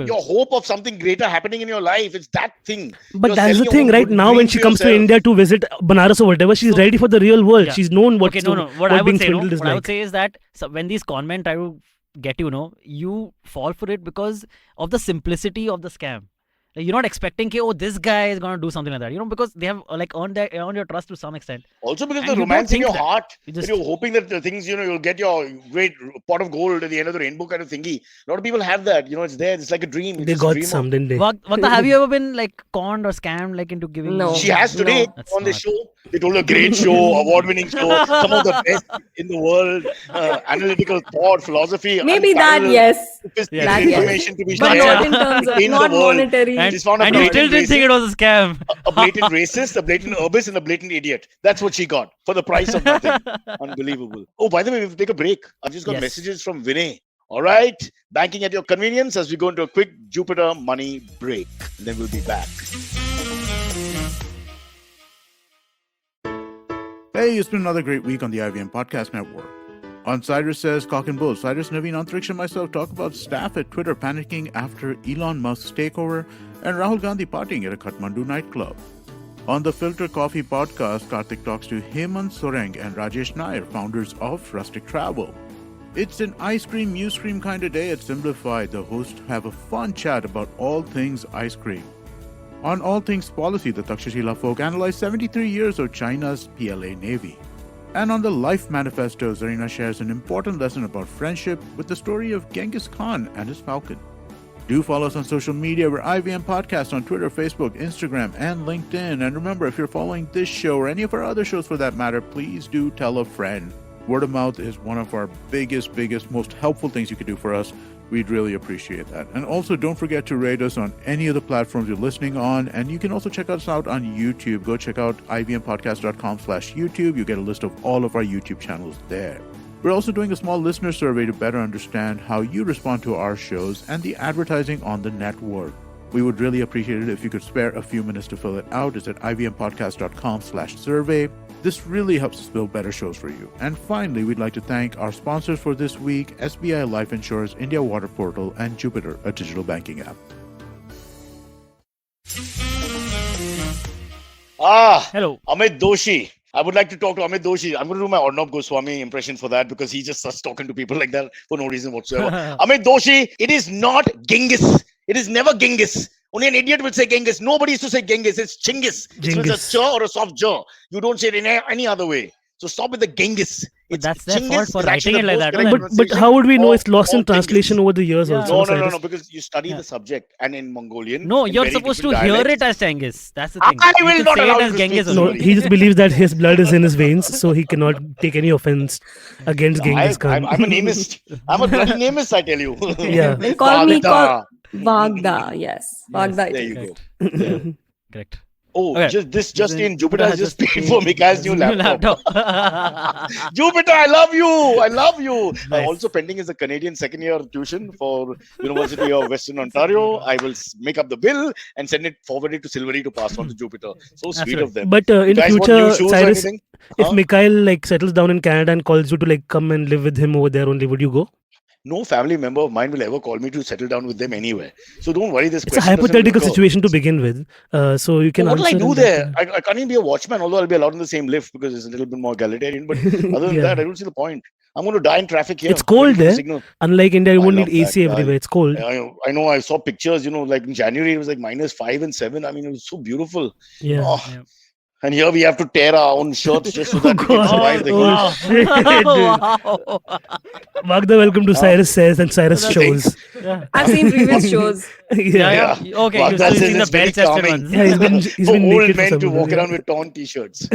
your hope of something greater happening in your life. It's that thing. But that's the thing, right? Now when she comes to India to visit Banaras or whatever, she's ready for the real world. She's known what being swindled is like. What I would say is that when these con men try to get you fall for it because of the simplicity of the scam. You're not expecting this guy is gonna do something like that, because they have earned your trust to some extent. Also because the romance in your heart, you're hoping that the things, you'll get your great pot of gold at the end of the rainbow kind of thingy. A lot of people have that, it's there. It's like a dream. They got some, didn't they? Vagda, have you ever been conned or scammed into giving? No. She has today on the show. They told a great show, award-winning show, some of the best in the world, analytical thought, philosophy. Maybe that, yes. Information to be but shared. not in terms of, not monetary. And you still didn't think it was a scam. A blatant racist, a blatant urbis, and a blatant idiot. That's what she got for the price of nothing. Unbelievable. Oh, by the way, we have to take a break. I've just got messages from Vinay. All right. Banking at your convenience as we go into a quick Jupiter money break. And then we'll be back. Hey, it's been another great week on the IVM Podcast Network. On Cyrus Says Cock and Bull, Cyrus, Navin, Antariksh and myself talk about staff at Twitter panicking after Elon Musk's takeover and Rahul Gandhi partying at a Kathmandu nightclub. On the Filter Coffee podcast, Karthik talks to Hemant Soreng and Rajesh Nair, founders of Rustic Travel. It's an ice cream, you scream kind of day at Simplified. The hosts have a fun chat about all things ice cream. On All Things Policy, the Takshashila folk analyze 73 years of China's PLA Navy. And on the Life Manifesto, Zarina shares an important lesson about friendship with the story of Genghis Khan and his falcon. Do follow us on social media. We're IVM Podcasts on Twitter, Facebook, Instagram, and LinkedIn. And remember, if you're following this show or any of our other shows for that matter, please do tell a friend. Word of mouth is one of our biggest, most helpful things you could do for us. We'd really appreciate that. And also, don't forget to rate us on any of the platforms you're listening on. And you can also check us out on YouTube. Go check out ivmpodcast.com/YouTube. You get a list of all of our YouTube channels there. We're also doing a small listener survey to better understand how you respond to our shows and the advertising on the network. We would really appreciate it if you could spare a few minutes to fill it out. It's at ivmpodcast.com/survey. This really helps us build better shows for you. And finally, we'd like to thank our sponsors for this week, SBI Life Insurance, India Water Portal, and Jupiter, a digital banking app. Hello. Amit Doshi. I would like to talk to Amit Doshi. I'm going to do my Arnab Goswami impression for that because he just starts talking to people like that for no reason whatsoever. Amit Doshi, it is not Genghis. It is never Genghis. Only an idiot will say Genghis. Nobody used to say Genghis. It's Chinggis. It's a ch or a soft j. You don't say it in any other way. So stop with the Genghis. But that's their fault for writing it like that. But how would we know it's lost in translation over the years also? No, because you study the subject and in Mongolian. No, you're supposed to hear it as Genghis. That's the thing. I will not allow it as Genghis. No, he just believes that his blood is in his veins, so he cannot take any offense against Genghis Khan. I'm a namist. I'm a bloody namist, I tell you. Yeah. Call me Vagda. Yes. Vagda. There you go. Correct. Oh, okay. just in Jupiter has just paid for Mikhail's new laptop. Jupiter, I love you. Nice. Also pending is a Canadian second year tuition for University of Western Ontario. I will make up the bill and send it forwarded to Silverie to pass on to Jupiter. So sweet of them. But in the future, Cyrus, if Mikhail settles down in Canada and calls you to come and live with him over there only, would you go? No family member of mine will ever call me to settle down with them anywhere. So don't worry. It's a hypothetical situation to begin with. So you can. What will I do there? I can't even be a watchman, although I'll be allowed in the same lift because it's a little bit more egalitarian. But other than that, I don't see the point. I'm going to die in traffic here. It's cold there. Unlike India, you won't need AC everywhere. It's cold. I know. I saw pictures. Like in January, it was like -5 and 7. I mean, it was so beautiful. Yeah. And here we have to tear our own shirts just so that we can survive the heat. Wow. Vagda, welcome to Cyrus Says and Cyrus Shows. I've seen previous shows. Yeah. Okay, Vagda so you've seen the says it's very belt-chested calming. ones. Yeah, he's For been old naked men for to some walk reason. around with torn t-shirts.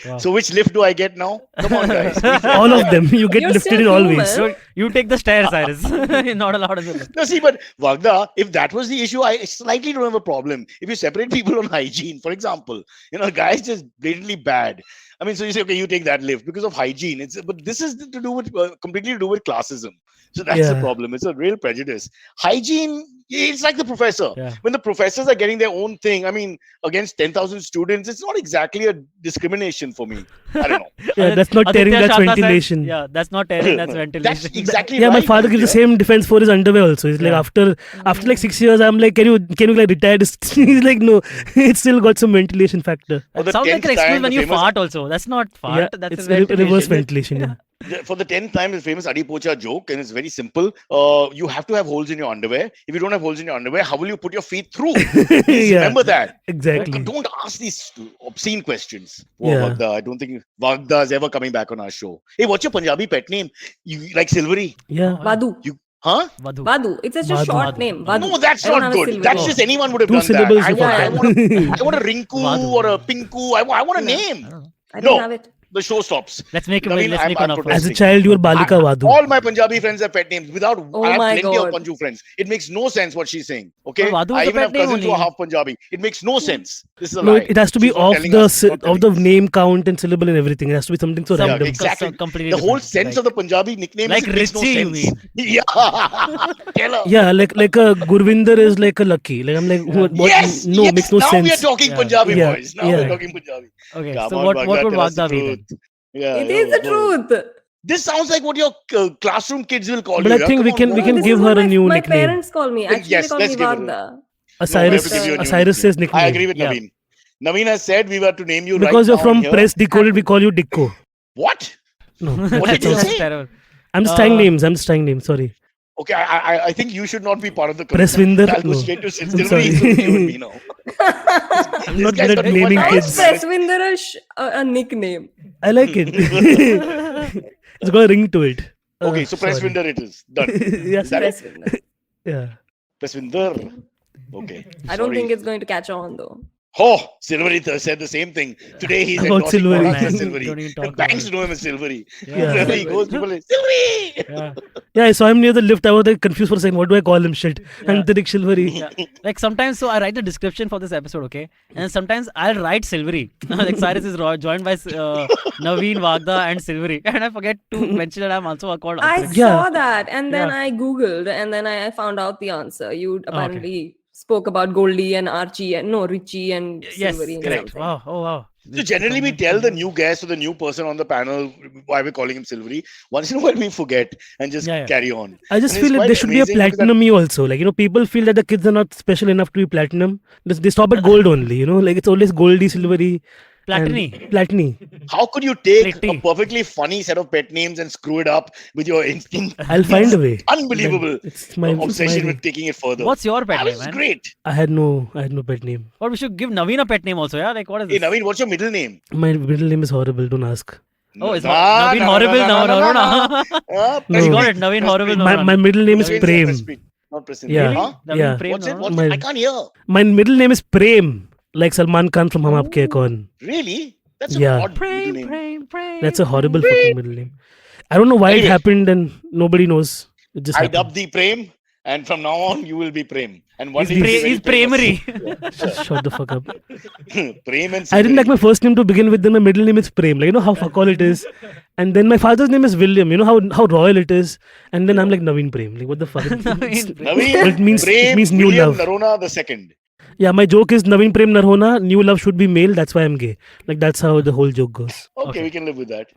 Wow. So which lift do I get now? Come on, guys. All of them. You get You're lifted in still all human. ways. So you take the stairs, Cyrus. You're not allowed in the lift. No, see, but Vagda, if that was the issue, I slightly don't have a problem. If you separate people on hygiene, for example, a guy is just blatantly bad. I mean, so you say, okay, you take that lift because of hygiene. But this is to do with completely to do with classism. So that's the problem. It's a real prejudice. Hygiene, it's like the professor. Yeah. When the professors are getting their own thing, I mean, against 10,000 students, it's not exactly a discrimination for me. I don't know. Yeah, that's not tearing, Aditya that's Shah said- ventilation. Yeah, that's not tearing, that's ventilation. That's exactly Yeah, right. my father gives the same defense for his underwear also. He's like, after 6 years, I'm like, can you retire this? He's like, no, it's still got some ventilation factor. For the It sounds like 10th an excuse time, when the you famous- fart also. That's not fart. Yeah, That's it's a ventilation. reverse ventilation. Yeah. For the 10th time, the famous Adipocha joke, and it's very simple. You have to have holes in your underwear. If you don't have holes in your underwear, how will you put your feet through? Please remember that. Exactly. Don't ask these obscene questions. Yeah. Vagda, I don't think Vagda is ever coming back on our show. Hey, what's your Punjabi pet name? You like Silverie? Yeah. Vadu. Huh? Vadhu. Vadu. It's just a Vadu. short name. Vadu. No, that's I don't not have a good. silver That's name. just anyone would have 2 done syllables that. before I want a Rinku Vadu. or a Pinku. I want a name. I don't No. have it. The show stops. Let's make Naveen, let's make I'm one of protesting. As a child, you were Balika Vadu. All my Punjabi friends have pet names. I have my plenty of God. Panju friends. It makes no sense what she's saying. Okay, But Vadu is I a even have pet name cousins who are only. half Punjabi. It makes no sense. This is a No, lie. it has to be She's not off telling the us, not of the telling us. name count and syllable and everything. It has to be something so Some- random. exactly. completely The whole different. sense Like- of the Punjabi nickname like is it makes no Ritchie, you sense. mean? Yeah. Tell her. Yeah, like a Gurvinder is like a Lucky. Like I'm like, what? Yes. No, yes. makes no now sense. we are talking Yeah. Punjabi, Yeah. boys. Now Yeah. we're talking Punjabi. Okay, Come so on, what Vagda, would tell us the Vagda be then? truth. Yeah, It is the truth. This sounds like what your classroom kids will call But you. I think we can This give is her what a new my nickname. parents call me. Actually, Yes, they call let's me give it a- Vagda. Cyrus we have to give you a new says nickname. I agree with Yeah. Naveen. Naveen has said we were to name you Because right you're from now Press Decode, we call you Dicko. What? No, What did you That's say? terrible. I'm just trying names. Sorry. Okay, I think you should not be part of the Presswinder? I'll go No. straight to I'm Silverie. sorry. So you and me now. I'm not guy's good got at too much naming How ideas. is kids. Presswinder a nickname? I like it. It's got a ring to it. Okay, so Sorry. Presswinder it is. Done. Yes. Is that it? Presswinder. Yeah. Presswinder. Okay. I don't sorry. think it's going to catch on though. Oh, Silverie said the same thing. Today he's About endorsing Silverie. products as Man, Silverie. don't even The talk banks about know him as Silverie. Yeah. Wherever he goes, people are like, Silverie! Yeah. Yeah, I saw him near the lift. I was like confused for a second. What do I call him? Shit. Antariksh Silverie. Yeah. Like sometimes, so I write the description for this episode, okay? And sometimes I'll write Silverie. Like Cyrus is joined by Navin, Vagda, and Silverie. And I forget to mention that I'm also called I Antariksh. Yeah. saw that and then Yeah. I googled and then I found out the answer. You apparently spoke about Goldie and Archie and Richie and Yes, Silverie and correct. something. Wow. Oh, wow. So generally we tell the new guest or the new person on the panel why we're calling him Silverie. Once in a while we forget and just Yeah, yeah. carry on. I just And it's feel like quite there should be a amazing because platinum me also. Like, people feel that the kids are not special enough to be platinum. They stop at gold only, Like it's always Goldie, Silverie. Platini. Platini. How could you take a Pretty. perfectly funny set of pet names and screw it up with your instinct? I'll find a way. Unbelievable It's my obsession my- with taking it further. What's your pet That name, is man? great. I had no pet name. Or we should give Naveen a pet name also, yeah? Like, what is Hey, this? Naveen, what's your middle name? My middle name is horrible. Don't ask. Oh, it's Nah, Naveen nah, Horrible nah, nah, nah, nah, Noronha. Ah, No. You got Presspreet. it, Naveen Presspreet. Horrible My Noronha. middle name is Naveen Prem. Presspreet, not Presspreet. Yeah. Huh? Naveen Yeah. Prem What's it? Noronha. My- I can't hear. My middle name is Prem. Like Salman Khan from Hum Aapke Hai Kaun. Really? That's a Yeah. odd middle name. That's a horrible fucking middle name. I don't know why it Anyway. happened and nobody knows. It just I happened. dubbed thee Prem, and from now on you will be Prem. And one He's day you'll be He's very primary. Shut the fuck up. famous. Prem and I didn't like Silverie. my first name to begin with, then my middle name is Prem. Like, how fuck all it is. And then my father's name is William. How royal it is. And then I'm like Naveen Prem. Like, what the fuck? Naveen Prem. Naveen It means- Prem it means new William love. Noronha the second. Yeah, my joke is Naveen Prem Narhona, new love should be male, that's why I'm gay. Like, that's how the whole joke goes. Okay, we can live with that.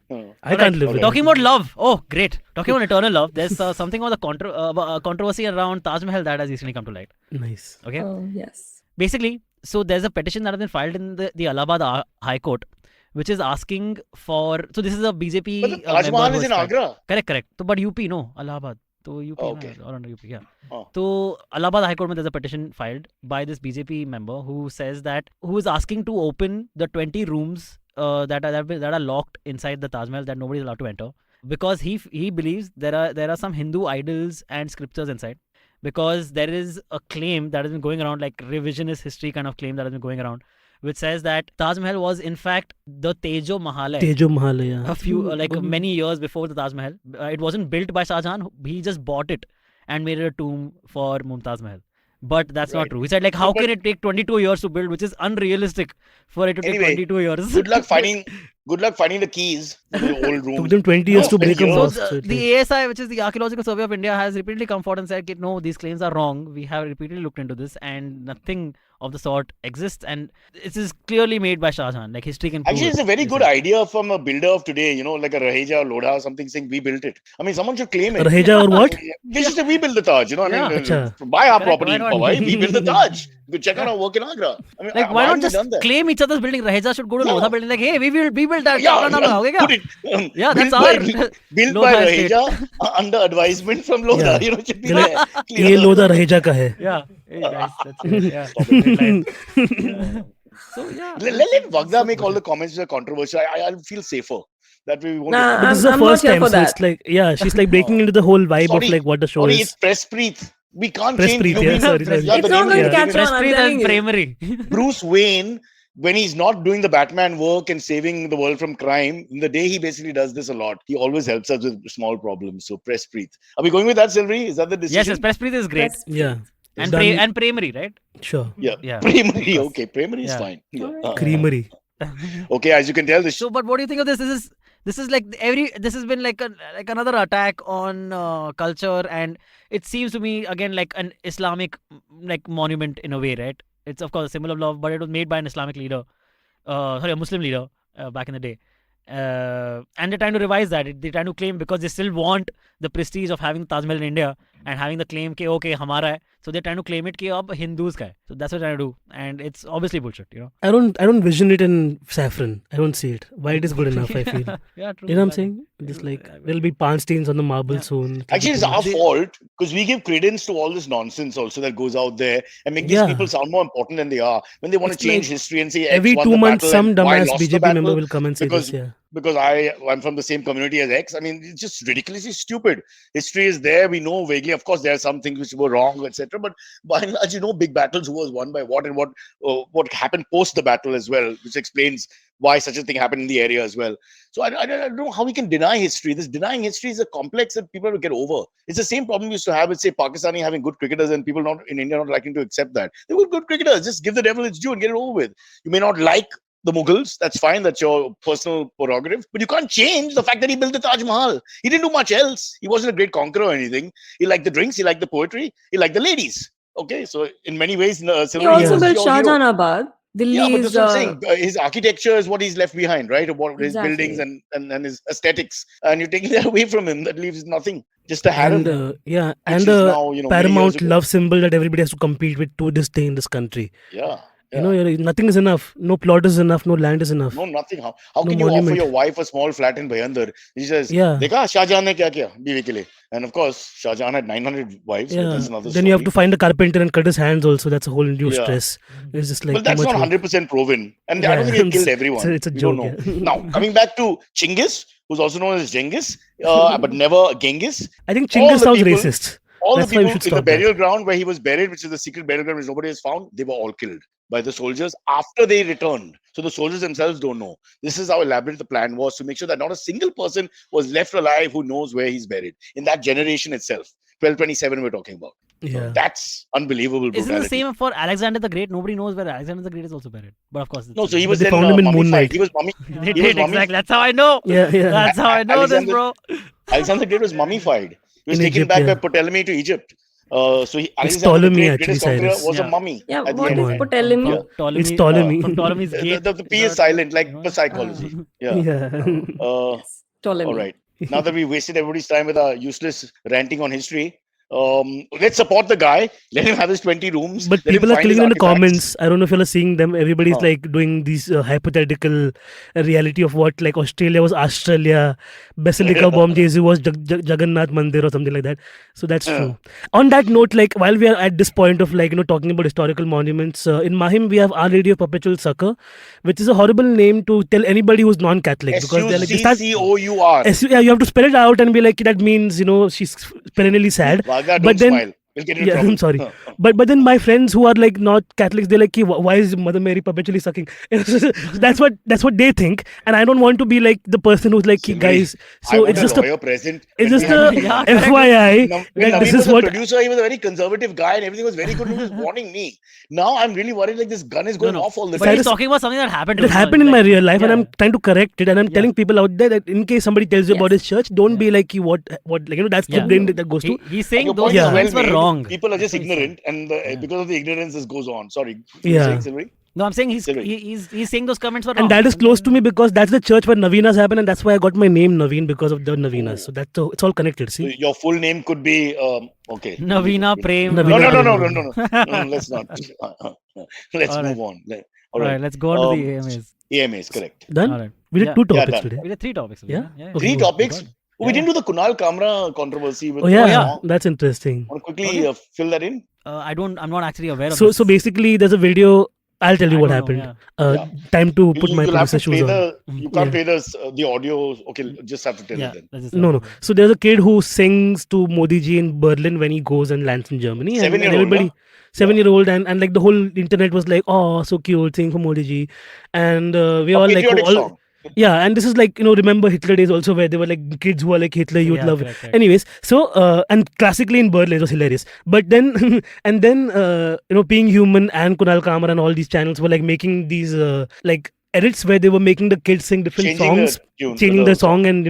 I can't live with it. Talking about love. Oh, great. Talking about eternal love. There's something about the controversy around Taj Mahal that has recently come to light. Nice. Okay. Oh, yes. Basically, so there's a petition that has been filed in the Allahabad High Court, which is asking for. So this is a BJP. But the Taj member Mahal who is in filed- Agra. Correct. So, but UP, no. Allahabad. So UP, Okay. or under UP, yeah. Oh. So Allahabad High Court, there's a petition filed by this BJP member who is asking to open the 20 rooms that are locked inside the Taj Mahal that nobody is allowed to enter, because he believes there are some Hindu idols and scriptures inside, because there is a claim that has been going around, like revisionist history kind of claim that has been going around, which says that Taj Mahal was in fact the Tejo Mahal Tejo Mahal, yeah. a few many years before the Taj Mahal. It wasn't built by Shah Jahan. He just bought it and made it a tomb for Mumtaz Mahal. But that's not Right. true. He said, like, how But- can it take 22 years to build, which is unrealistic for it to take Anyway, 22 years. Good luck finding the keys to the old room. Took them 20 years to No, break a years. So mosque. the, so it the ASI, which is the Archaeological Survey of India, has repeatedly come forward and said, no, these claims are wrong. We have repeatedly looked into this and nothing of the sort exists. And this is clearly made by Shah Jahan. Like, history can prove Actually, it, it's a very they good said. idea from a builder of today, like a Raheja or Lodha or something saying we built it. I mean, someone should claim it. Raheja or what? They should say we built the Taj, I Yeah. mean, Acha. buy our Correct, property why in not? Powai, we built the Taj. You could check out our work in Agra. I mean, Like, why not haven't we just done that? claim each other's building? Raheja should go to Yeah. Lodha building, like, hey, we built that. Yeah, No, okay, put it. Yeah, built that's our built Lodha by estate. Raheja under advisement from Lodha. Yeah. Should be They're like, there. ये Clear. Lodha Raheja का है. Yeah. Hey, guys, that's it. Yeah. Great line. So, yeah. Let Vagda make all the comments which are controversial. I'll feel safer. That way we won't. Nah, But this is the I'm not first here time, for so it's that. like, yeah, she's like breaking into the whole vibe of like what the show sorry, is. it's Presspreet. We can't Presspreet, change. yeah, We- sorry. Yeah, It's the not name going is to catch given. on, I'm Presspreet telling and you. primary. Bruce Wayne, when he's not doing the Batman work and saving the world from crime, in the day he basically does this a lot. He always helps us with small problems. So Presspreet. Are we going with that, Silverie? Is that the Yes, decision? Presspreet is great. Yeah, And, done. and primary, right? Sure. Yeah. Yeah. Primary. Okay, primary is Yeah. fine. Yeah. Alright. Creamery. Okay, as you can tell, this So, but what do you think of this? This is like this has been like another attack on culture, and it seems to me again like an Islamic like monument in a way, right? It's of course a symbol of love, but it was made by an Islamic leader, a Muslim leader back in the day, and they're trying to revise that. They're trying to claim because they still want the prestige of having Taj Mahal in India and having the claim, okay, hamara hai. So they're trying to claim it कि अब Hindus का है. So that's what they're trying to do, and it's obviously bullshit. I don't vision it in saffron. I don't see it. White is good enough, I feel. Yeah, true. You know what I'm saying? Just like there'll be pan stains on the marble soon. Actually, it's our fault because we give credence to all this nonsense also that goes out there and make these people sound more important than they are when they want to change history and say every X 2 won the months battle some and Y dumbass lost the BJP member battle will come and say because, this. Yeah. Because I'm from the same community as X. I mean, it's just ridiculously stupid. History is there. We know vaguely. Of course, there are some things which were wrong, etc. But by and large, big battles, who was won by what and what happened post the battle as well, which explains why such a thing happened in the area as well. So I don't know how we can deny history. This denying history is a complex that people have to get over. It's the same problem we used to have with, say, Pakistani having good cricketers and people not in India not liking to accept that. They were good cricketers. Just give the devil its due and get it over with. You may not like the Mughals, that's fine, that's your personal prerogative, but you can't change the fact that he built the Taj Mahal. He didn't do much else. He wasn't a great conqueror or anything. He liked the drinks, he liked the poetry, he liked the ladies. Okay, so in many ways, he also built Shahjahanabad. Delhi yeah, but that's what I'm saying. His architecture is what he's left behind, right? About his buildings and his aesthetics, and you're taking that away from him. That leaves nothing, just a harem. And a paramount love symbol that everybody has to compete with to this day in this country. Yeah. Nothing is enough. No plot is enough. No land is enough. No, nothing. How can you offer your wife a small flat in Bhayandar? He says, "Dekha, Shahjahan ne kya kiya biwi ke liye?" And of course, Shahjahan had 900 wives. Yeah. But that's another then story. you have to find a carpenter and cut his hands also. That's a whole new stress. It's just like. But that's not 100% proven. And I don't think he killed everyone. It's a joke. Now, coming back to Chinggis, who's also known as Genghis, but never Genghis. I think Chinggis sounds racist. All the people in the burial ground where he was buried, which is the secret burial ground which nobody has found, they were all killed by the soldiers after they returned. So the soldiers themselves don't know. This is how elaborate the plan was to make sure that not a single person was left alive who knows where he's buried in that generation itself. 1227 we're talking about. Yeah. So that's unbelievable brutality. Isn't the same for Alexander the Great? Nobody knows where Alexander the Great is also buried. But of course. No, so he was then found him in Moonlight. He was mummy. They did, exactly. That's how I know. Yeah. That's how I know this, bro. Alexander the Great was mummified. He was taken back by Ptolemy to Egypt. So Alexander the Great, greatest conqueror, was a mummy. Yeah, what is Ptolemy? It's Ptolemy. Ptolemy's gate. The P is silent, like the psychology. Ptolemy. All right. Now that we wasted everybody's time with our useless ranting on history, let's support the guy. Let him have his 20 rooms. But people are killing in the comments. I don't know if you're seeing them. Everybody's like doing these hypothetical reality of what like Australia was Australia, Basilica Bomb Jesu was Jagannath Mandir or something like that. So that's true. On that note, like while we are at this point of like talking about historical monuments, in Mahim we have Our Lady of Perpetual Succor, which is a horrible name to tell anybody who's non-Catholic because they're like SUCCOUR. Yeah, you have to spell it out and be like that means she's perennially sad. But then, smile. We'll get into trouble. I'm sorry. But then my friends who are like not Catholics, they're like, why is Mother Mary perpetually sucking? that's what they think, and I don't want to be like the person who's like, guys. So it's just it's just a FYI that this is what producer. He was a very conservative guy, and everything was very good. He was warning me. Now I'm really worried. Like this gun is going off all the time. But he's talking about something that happened. It happened in my real life, and I'm trying to correct it. And I'm telling people out there that in case somebody tells you about his church, don't be like, what that's the brain that goes to. He's saying those comments were wrong. People are just ignorant, and because of the ignorance, this goes on. Sorry. No, I'm saying he's saying those comments were wrong. And that is close to me because that's the church where Navinas happen, and that's why I got my name Naveen because of the Navinas. So it's all connected. See, so your full name could be okay. Navina Prem. No. Let's not. Let's move on. All right, let's go on to the AMAs. AMAs, correct. Done. All right. We did 2 topics today. We did 3 topics. Yeah. Okay. 3 topics. We didn't do the Kunal Kamara controversy. With that's interesting. Want to quickly fill that in? I'm not actually aware of this. So basically, there's a video. I'll tell you what happened. Time to put my producer shoes on. You can't play the audio. Okay, just have to tell it then. No. So there's a kid who sings to Modi ji in Berlin when he goes and lands in Germany. 7-year-old. 7-year-old and like the whole internet was like, oh, so cute, sing for Modi ji. And we all like song. Yeah, and this is like remember Hitler days also where they were like kids who are like Hitler youth love. Correct. Anyways, so and classically in Berlin it was hilarious. But then and then Being Human and Kunal Kamara and all these channels were like making these like edits where they were making the kids sing different songs, changing the song, and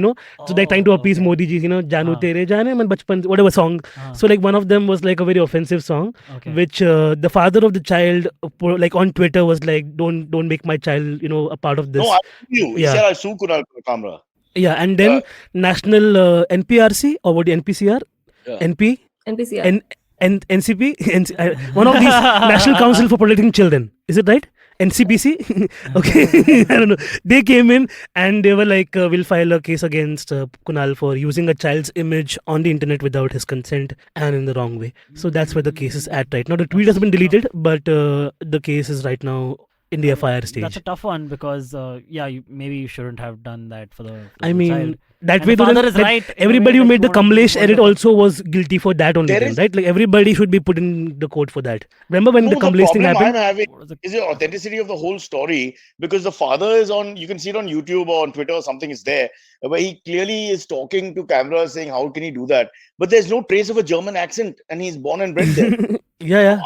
so they're trying to appease Modi ji, Janu Tere Jane Man Bachpan, whatever song. So like one of them was like a very offensive song, which the father of the child like on Twitter was like, don't make my child a part of this. No, he said I sue Kunal Kamara. Yeah, and then national NPRC or what NPCR, NPCR. NCP, one of these National Council for Protecting Children. Is it right? NCPC? Okay, I don't know. They came in and they were like, we'll file a case against Kunal for using a child's image on the internet without his consent and in the wrong way. So that's where the case is at right now. The tweet has been deleted, but the case is right now in the FIR stage. That's a tough one because, maybe you shouldn't have done that for the child. And That way, the father is right. Everybody who made the Kamlesh edit also was guilty for that only, There is- right? Like everybody should be put in the court for that. Remember when the Kamlesh thing happened? I'm having is the authenticity of the whole story, because the father is on, you can see it on YouTube or on Twitter or something is there, where he clearly is talking to camera saying, how can he do that? But there's no trace of a German accent and he's born and bred there. Yeah.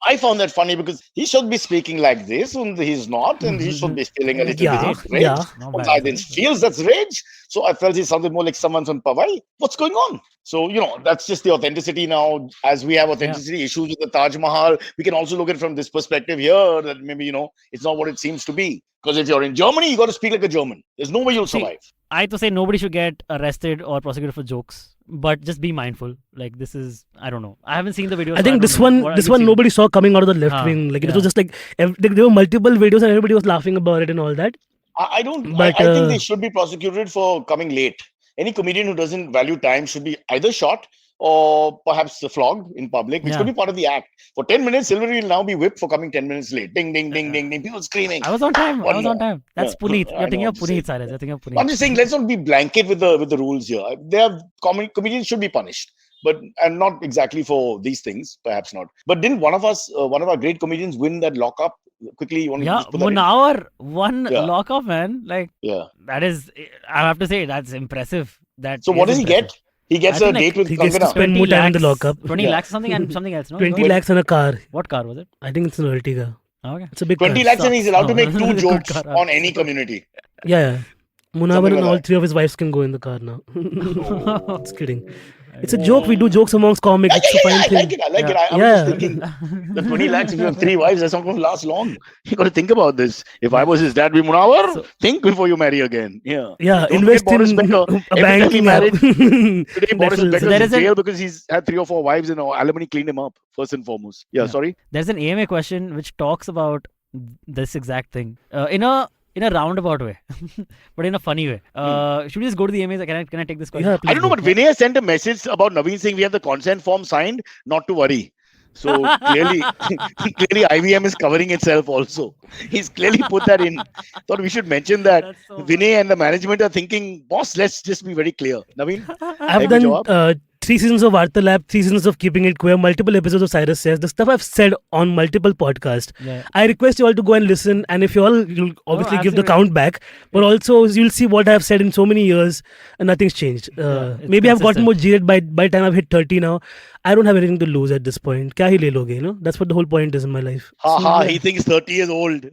I found that funny because he should be speaking like this and he's not, and he should be feeling a little bit of rage. Not I bad. then feels that's rage. So I felt he sounded more like someone's on Pawai. What's going on? So, that's just the authenticity now. As we have authenticity issues with the Taj Mahal, we can also look at it from this perspective here that maybe, it's not what it seems to be. Because if you're in Germany, you got to speak like a German. There's no way you'll survive. I have to say nobody should get arrested or prosecuted for jokes, but just be mindful. Like this is, I don't know. I haven't seen the video. I think this one nobody saw coming out of the left wing. Like it was just like there were multiple videos and everybody was laughing about it and all that. I think they should be prosecuted for coming late. Any comedian who doesn't value time should be either shot or perhaps flogged in public, which could be part of the act. For 10 minutes, Silverie will now be whipped for coming 10 minutes late. Ding, ding, ding, ding, ding. People screaming. I was on time. That's Yeah. Puneet. I You're thinking know, of Puneet, Cyrus. You're thinking of Puneet. I'm just saying, let's not be blanket with the rules here. Comedians should be punished, and not exactly for these things, perhaps not. But didn't one of our great comedians win that Lock Up? Quickly, you want to just put that in? Munawar won Lock Up, man. Like, that is, I have to say, that's impressive. So what does he get? He gets a date with he gets to Kangana. spend more time in the lockup. 20 lakhs or something and something else, no? 20 lakhs on a car. What car was it? I think it's an Ertiga. Okay. It's a big 20 car. lakhs, and he's allowed to make two Good jokes car. on any community. Yeah. Munawar Something and like all that. 3 of his wives can go in the car now. Just kidding. It's a joke. We do jokes amongst comics. It's a fine I thing. like it. I like it. I'm just thinking, the 20 lakhs, if you have 3 wives, that's not going to last long. You got to think about this. If I was his dad, be Munawar, think before you marry again. Yeah. Yeah, Don't invest forget Boris in Becker. a Every time he banking married, app. Today, Boris That Becker there is is in a- jail because he's had 3 or 4 wives and alimony cleaned him up, first and foremost. Yeah, sorry. There's an AMA question which talks about this exact thing in a roundabout way, but in a funny way. Should we just go to the AMAs? Can I take this question? Yeah, I don't know, but Vinay sent a message about Navin saying we have the consent form signed, not to worry. So clearly IVM is covering itself also. He's clearly put that in. Thought we should mention that. That's so Vinay and the management are thinking, boss, let's just be very clear. Naveen? I've Take the done 3 seasons of Vartalab, 3 seasons of Keeping It Queer, multiple episodes of Cyrus Says, the stuff I've said on multiple podcasts. Yeah. I request you all to go and listen, and if you all, you'll obviously give the absolutely. count back, but also you'll see what I've said in so many years, and nothing's changed. it's Maybe I've gotten consistent. more jaded by the time I've hit 30 now. I don't have anything to lose at this point. Kya hi le loge, you know? That's what the whole point is in my life. He thinks 30 years old.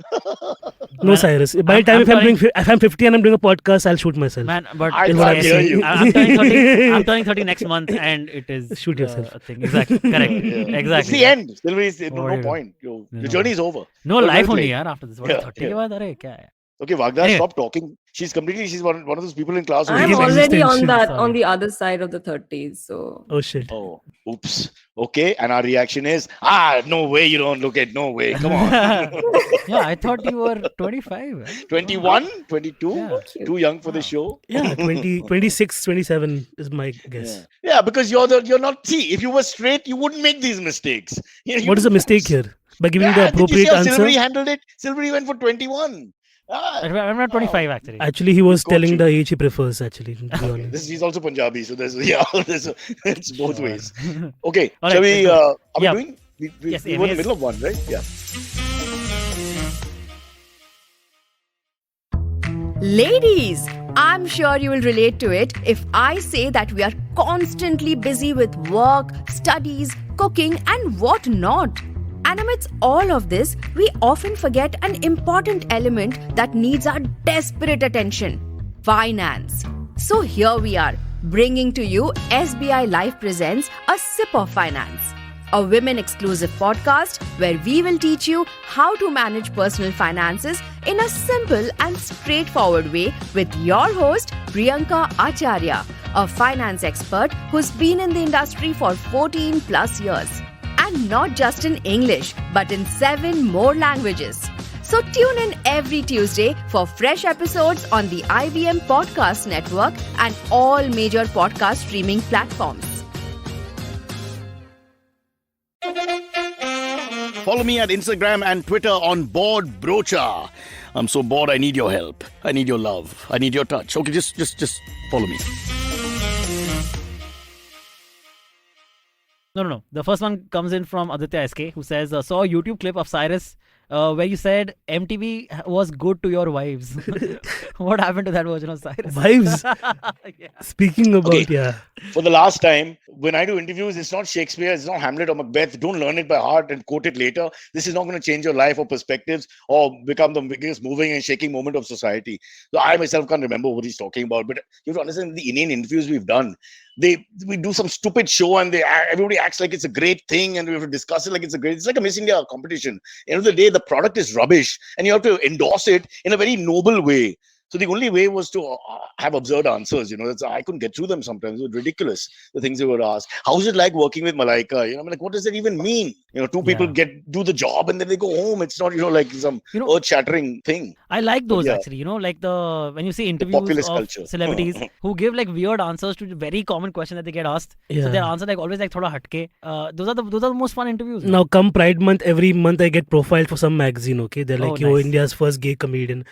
No, Cyrus. By the time if I'm 50 and I'm doing a podcast, I'll shoot myself. Man, but I it's can't okay. hear you. I'm turning 30. I'm turning 30 next month, and it is Shoot yourself. a thing. Exactly. Correct. Yeah. Exactly. It's the end. Silverie, no Whatever. point. Your No. journey is over. No But life well only, played. yaar, after this. What, Yeah, 30 yeah. ke baad, arey, kya hai? Okay, Vagda, Anyway. stop talking. She's one of those people in class who I'm Give already on existential, on the other side of the 30s. So Oh shit. Oh, oops. Okay, and our reaction is, no way you don't look at, no way. Come on. Yeah, I thought you were 25. eh? 21, 22, Yeah. too young for the show. Yeah, 26, 27 is my guess. Yeah, because you're not. See, if you were straight, you wouldn't make these mistakes. What is the mistake here? By giving the Did you see appropriate how answer? Silverie handled it? Silverie went for 21. I'm not 25 actually. Actually, he was Coaching. telling the age he prefers, actually, to be Okay, honest. he's also Punjabi, so it's both ways. Okay, All shall right, we? let's go. Are we Yeah. doing? We Yes, were in the AMAs. middle of one, right? Yeah. Ladies, I'm sure you will relate to it if I say that we are constantly busy with work, studies, cooking, and what not. And amidst all of this, we often forget an important element that needs our desperate attention: finance. So here we are, bringing to you SBI Life Presents A Sip of Finance, a women-exclusive podcast where we will teach you how to manage personal finances in a simple and straightforward way with your host, Priyanka Acharya, a finance expert who's been in the industry for 14 plus years. And not just in English, but in 7 more languages. So tune in every Tuesday for fresh episodes on the IVM Podcast Network and all major podcast streaming platforms. Follow me at Instagram and Twitter on Bored Brocha. I'm so bored, I need your help. I need your love. I need your touch. Okay, just follow me. No. The first one comes in from Aditya SK, who says, saw a YouTube clip of Cyrus where you said MTV was good to your wives. What happened to that version of Cyrus? Wives? Yeah. Speaking about, Okay. yeah. For the last time, when I do interviews, it's not Shakespeare, it's not Hamlet or Macbeth. Don't learn it by heart and quote it later. This is not going to change your life or perspectives or become the biggest moving and shaking moment of society. So I myself can't remember what he's talking about, but you have to understand the inane interviews we've done. We do some stupid show and everybody acts like it's a great thing and we have to discuss it like it's like a Miss India competition. End of the day, the product is rubbish and you have to endorse it in a very noble way. So the only way was to have absurd answers. I couldn't get through them sometimes. It was ridiculous, the things they would ask. How's it like working with Malaika? I'm like, what does that even mean? Two people do the job and then they go home. It's not, like some earth-shattering thing. I like those actually, like when you see interviews of celebrities who give like weird answers to very common questions that they get asked. So their answer like always like thoda hatke. Those are the most fun interviews. Now come Pride Month, every month I get profiled for some magazine, okay? They're like, nice. India's first gay comedian.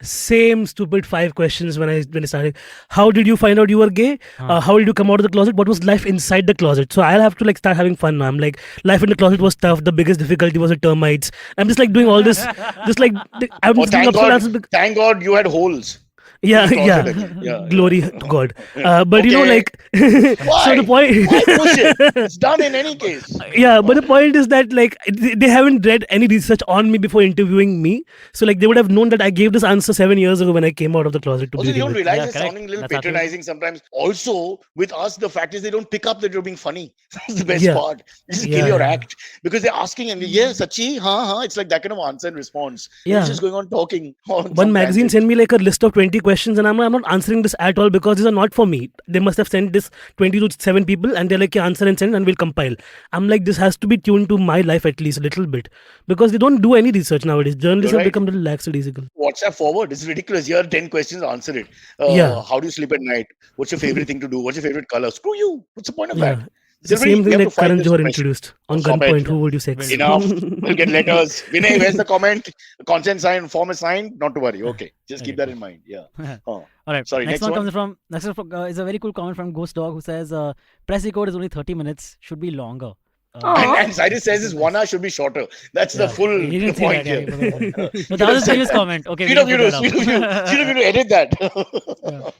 Same stupid 5 questions when I started. How did you find out you were gay? How did you come out of the closet? What was life inside the closet? So I'll have to like start having fun now. I'm like, life in the closet was tough. The biggest difficulty was the termites. I'm just like doing all this. Just like I'm just thank God you had holes. Yeah. Glory to God. But like, so the point. Why push it? It's done in any case. Yeah, but the point is that like they haven't read any research on me before interviewing me. So like they would have known that I gave this answer 7 years ago when I came out of the closet. Also, you don't realize it's sounding a little patronizing sometimes. Also, with us, the fact is they don't pick up that you're being funny. That's the best part. You just kill your act because they're asking and Sachi, it's like that kind of answer and response. Yeah, it's just going on talking. One magazine sent me like a list of 20 questions and I'm not answering this at all because these are not for me. They must have sent this 20 to 7 people and they're like, answer and send and we'll compile. I'm like, this has to be tuned to my life at least a little bit because they don't do any research nowadays. Journalists have become a little lackadaisical. WhatsApp forward. It's ridiculous. Here are 10 questions, answer it. How do you sleep at night? What's your favorite thing to do? What's your favorite color? Screw you. What's the point of that? It's the same thing like Karan Johar introduced on gunpoint. Who would you sex? Enough. We'll get letters. Vinay, where's the comment? Consent sign, form is signed. Not to worry. Okay. Just keep that in mind. Yeah. All right. Sorry. Next one comes from is a very cool comment from Ghost Dog who says Press Decode is only 30 minutes. Should be longer. And Cyrus says his 1 hour should be shorter. That's the full point here. No, that was a serious comment. Okay. Speed of you to edit that.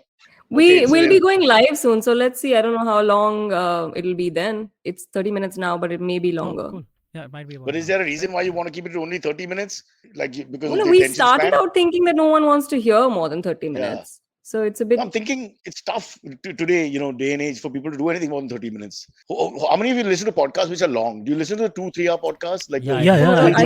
We'll be going live soon, so let's see. I don't know how long it'll be then. It's 30 minutes now, but it may be longer. Cool. Yeah, it might be. But is there a reason why you want to keep it to only 30 minutes? Because we started out thinking that no one wants to hear more than 30 minutes. So it's a bit. I'm thinking it's tough today, day and age for people to do anything more than 30 minutes. How many of you listen to podcasts which are long? Do you listen to 2-3 hour podcasts? I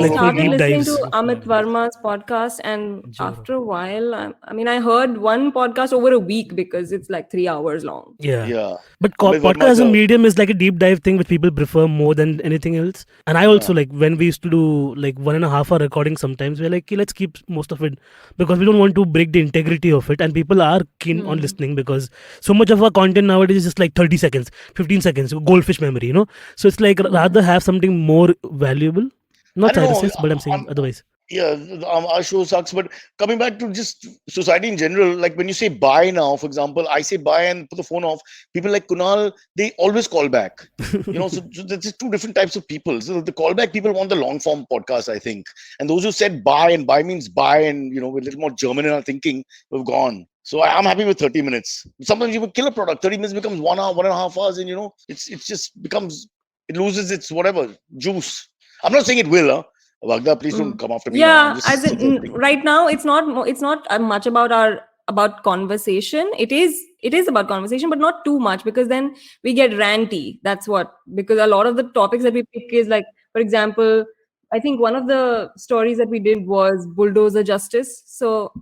started listening to Amit Verma's podcast, and after a while, I heard one podcast over a week because it's like 3 hours long. Yeah. But podcast as a medium is like a deep dive thing which people prefer more than anything else. And I also like when we used to do like 1.5 hour recording sometimes, we're like, let's keep most of it because we don't want to break the integrity of it. And people are keen on listening because so much of our content nowadays is just like 30 seconds, 15 seconds, goldfish memory, So it's like rather have something more valuable. Not Cyrus, but I'm saying otherwise. Yeah, our show sucks. But coming back to just society in general, like when you say bye now, for example, I say bye and put the phone off. People like Kunal, they always call back. So there's just 2 different types of people. So the callback people want the long form podcast, I think. And those who said bye and bye means bye and, we're a little more German in our thinking, have gone. So I'm happy with 30 minutes. Sometimes you will kill a product. 30 minutes becomes 1 hour, 1.5 hours. And, it just becomes, it loses its whatever, juice. I'm not saying it will, Vagda, please don't come after me. Yeah, right now it's not much about conversation. It is about conversation, but not too much because then we get ranty. That's because a lot of the topics that we pick is like, for example, I think one of the stories that we did was bulldozer justice. So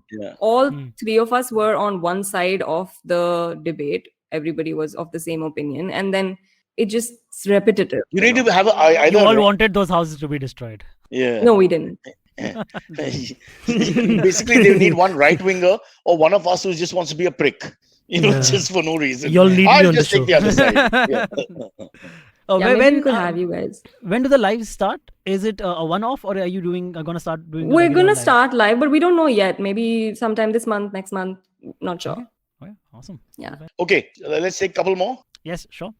all 3 of us were on one side of the debate. everybody was of the same opinion, and then it just it's repetitive. You need to have either. You all wanted those houses to be destroyed. Yeah. No, we didn't. Basically, they need one right winger or one of us who just wants to be a prick. Just for no reason. Y'all need me I'll on just the take the show. other side. Yeah. Maybe we could have you guys. When do the lives start? Is it a one-off, or are you gonna start doing? We're gonna start live, but we don't know yet. Maybe sometime this month, next month. Not sure. Okay, awesome. Yeah. Okay, let's take a couple more. Yes, sure.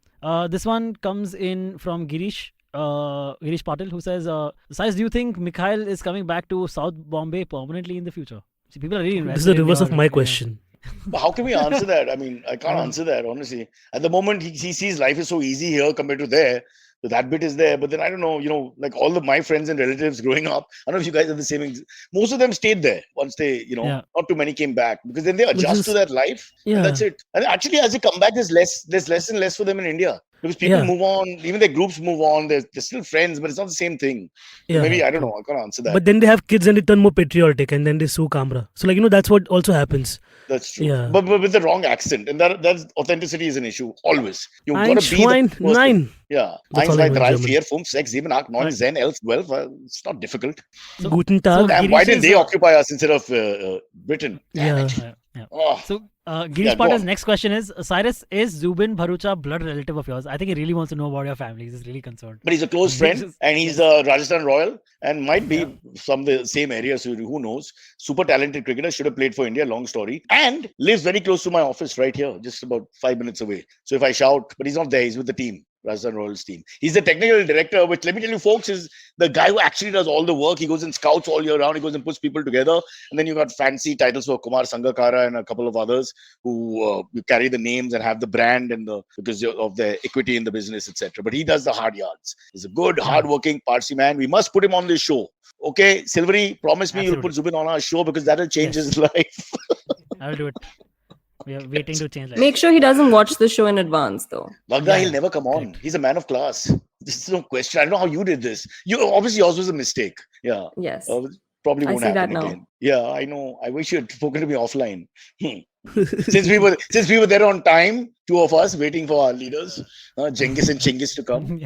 This one comes in from Girish Patil, who says, Cyrus, do you think Mikhail is coming back to South Bombay permanently in the future? See, people are really invested. This is the reverse of my question. But how can we answer that? I mean, I can't answer that, honestly. At the moment, he sees life is so easy here compared to there. So that bit is there. But then I don't know, like all of my friends and relatives growing up, I don't know if you guys are the same. Most of them stayed there once they, not too many came back, because then they adjust to that life. Yeah. And that's it. And actually, as they come back, there's less and less for them in India. Because people move on, even their groups move on. They're still friends, but it's not the same thing. Yeah. Maybe, I don't know. I can't answer that. But then they have kids and they turn more patriotic and then they sue Kamara. So that's what also happens. That's true. Yeah. But with the wrong accent. And that's authenticity is an issue. Always. You've got to be the person. Nein. Yeah. That's all I know in German. 4, 5, 6, 7, 8, 9, 10, 11, 12. It's not difficult. So, Guten Tag. And why did they occupy us instead of Britain? Yeah. Oh. So, Girish Patil's next question is, Cyrus, is Zubin Bharucha blood relative of yours? I think he really wants to know about your family. He's really concerned. But he's a close friend and he's a Rajasthan Royal and might be from the same area. So who knows? Super talented cricketer, should have played for India, long story. And lives very close to my office right here, just about 5 minutes away. So if I shout, but he's not there, he's with the team. Rajasthan Royals team. He's the technical director, which, let me tell you folks, is the guy who actually does all the work. He goes and scouts all year round. He goes and puts people together. And then you got fancy titles for Kumar Sangakkara and a couple of others who carry the names and have the brand and because of the equity in the business, etc. But he does the hard yards. He's a good, hardworking Parsi man. We must put him on this show. Okay, Silverie, promise me you'll put Zubin on our show because that'll change his life. I'll do it. We are waiting to change life. Make sure he doesn't watch the show in advance, though. Vagda, he'll never come on. He's a man of class. This is no question. I don't know how you did this. Obviously yours was a mistake. Yeah. Yes. Probably won't happen again. Yeah, I know. I wish you had spoken to me offline. Since we were there on time, two of us waiting for our leaders, Genghis and Chinggis to come.